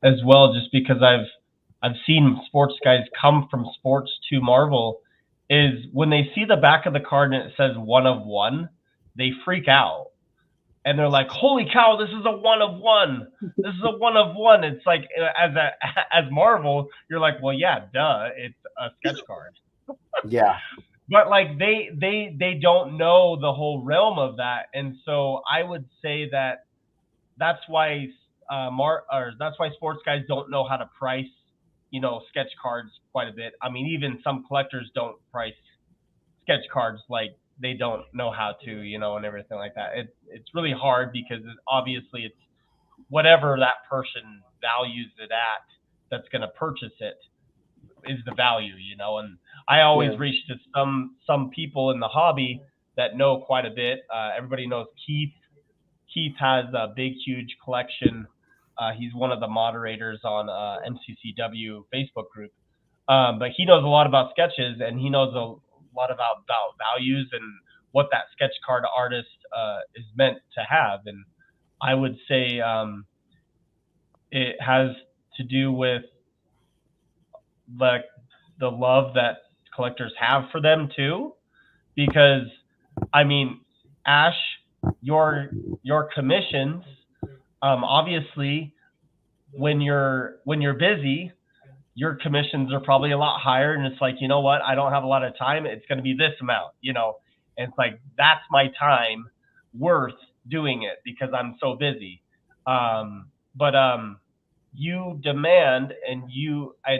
Speaker 1: as well, just because I've seen sports guys come from sports to Marvel, is when they see the back of the card and it says 1 of 1, they freak out. And they're like, "Holy cow, this is a 1 of 1. This is a 1 of 1." It's like as Marvel, you're like, "Well, yeah, duh, it's a sketch card."
Speaker 2: Yeah.
Speaker 1: But like they don't know the whole realm of that. And so I would say that that's why that's why sports guys don't know how to price, sketch cards quite a bit. I mean, even some collectors don't price sketch cards like they don't know how to, and everything like that. It's really hard because obviously it's whatever that person values it at that's going to purchase it is the value, and I always reach to some people in the hobby that know quite a bit. Everybody knows Keith. Keith has a big, huge collection. He's one of the moderators on MCCW Facebook group. But he knows a lot about sketches, and he knows a lot about values and what that sketch card artist is meant to have. And I would say it has to do with the love that collectors have for them too. Because, I mean, Ash, your commissions, obviously, when you're busy, your commissions are probably a lot higher, and it's like, you know what, I don't have a lot of time. It's going to be this amount, and it's like that's my time worth doing it because I'm so busy. But you demand, and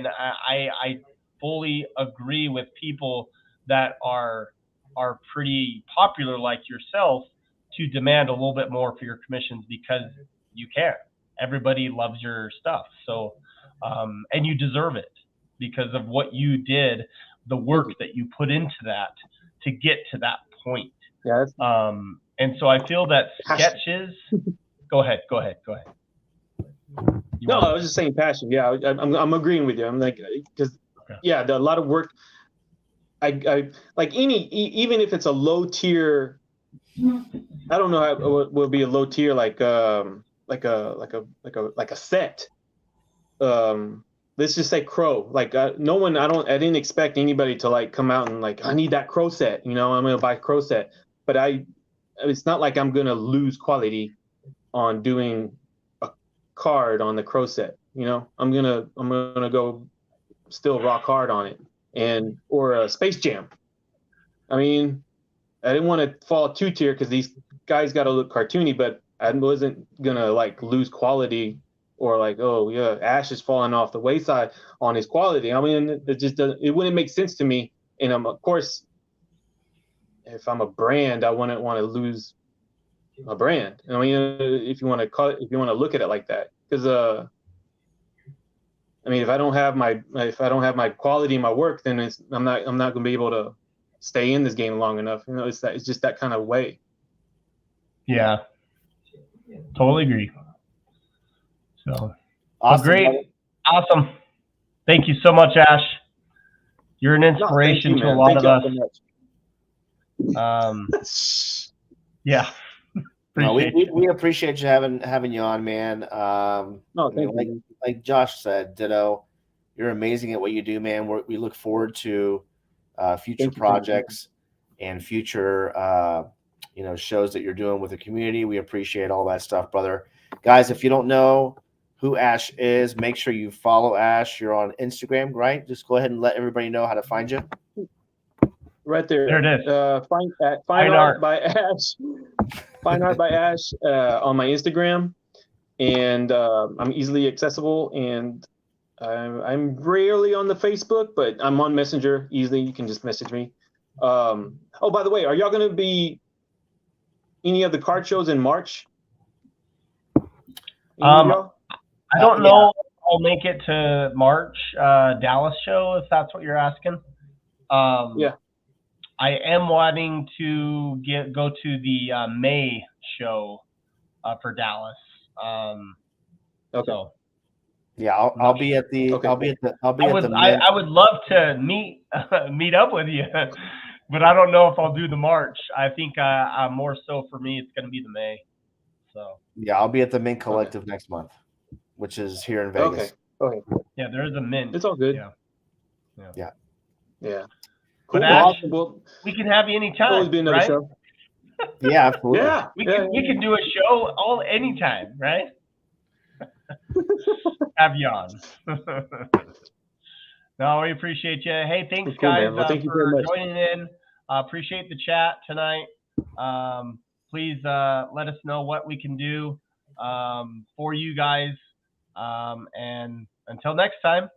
Speaker 1: I fully agree with people that are pretty popular like yourself to demand a little bit more for your commissions because you can. Everybody loves your stuff. So, and you deserve it because of what you did, the work that you put into that to get to that point.
Speaker 3: Yeah.
Speaker 1: And so I feel that sketches. Go ahead.
Speaker 3: No, I was just saying passion. Yeah, I'm agreeing with you. I'm like, because yeah, a lot of work. I like even if it's a low tier. I don't know how it will be a low tier like a set. Let's just say Crow. Like no one. I didn't expect anybody to like come out and like I need that Crow set. I'm gonna buy Crow set. But it's not like I'm gonna lose quality on doing a card on the Crow set. I'm gonna go still rock hard on it, or a Space Jam. I mean, I didn't want to fall 2-tier because these guys got to look cartoony, but I wasn't gonna like lose quality or like, oh yeah, Ash is falling off the wayside on his quality. I mean, it just doesn't. It wouldn't make sense to me. And of course, if I'm a brand, I wouldn't want to lose my brand. I mean, if you want to look at it like that, because I mean, if I don't have my quality in my work, then I'm not going to be able to stay in this game long enough. It's just that kind of way.
Speaker 1: Yeah, totally agree. So
Speaker 2: Awesome,
Speaker 1: great,
Speaker 2: brother.
Speaker 1: awesome. Thank you so much, Ash. You're an inspiration to a lot of us. Yeah.
Speaker 2: No, we appreciate you having you on, man.
Speaker 3: No, thank you.
Speaker 2: Like Josh said, ditto. You're amazing at what you do, man. We look forward to future projects and future shows that you're doing with the community. We appreciate all that stuff, brother. Guys, if you don't know who Ash is, make sure you follow Ash. You're on Instagram, right? Just go ahead and let everybody know how to find you.
Speaker 3: Right there.
Speaker 1: There it is.
Speaker 3: Fine art by Ash. Fine art by Ash on my Instagram, and I'm easily accessible. And I'm rarely on the Facebook, but I'm on Messenger easily. You can just message me. Oh, by the way, are y'all gonna be any of the card shows in March?
Speaker 1: I don't know if I'll make it to March Dallas show, if that's what you're asking.
Speaker 3: Yeah.
Speaker 1: I am wanting to go to the May show for Dallas.
Speaker 3: Okay.
Speaker 1: So
Speaker 2: Yeah, I'll be at the
Speaker 3: Okay.
Speaker 1: I would love to meet up with you, but I don't know if I'll do the March. I think more so for me, it's going to be the May. So
Speaker 2: yeah, I'll be at the Mint Collective next month, which is here in Vegas.
Speaker 3: Okay.
Speaker 1: Yeah, there is a Mint.
Speaker 3: It's all good.
Speaker 2: Yeah.
Speaker 1: Cool.
Speaker 3: But awesome. Well,
Speaker 1: we can have you anytime.
Speaker 3: always be another
Speaker 1: right?
Speaker 3: show.
Speaker 2: Yeah, absolutely.
Speaker 3: Yeah.
Speaker 1: We can do a show anytime, right? Have you on. No, we appreciate you. Hey, thanks,
Speaker 3: Cool,
Speaker 1: guys,
Speaker 3: man. Well, thank you very
Speaker 1: for
Speaker 3: much.
Speaker 1: joining in. Appreciate the chat tonight. Please let us know what we can do for you guys. And until next time,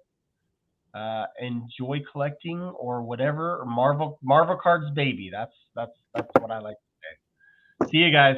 Speaker 1: enjoy collecting or whatever, or Marvel cards, baby. That's what I like to say. See you guys.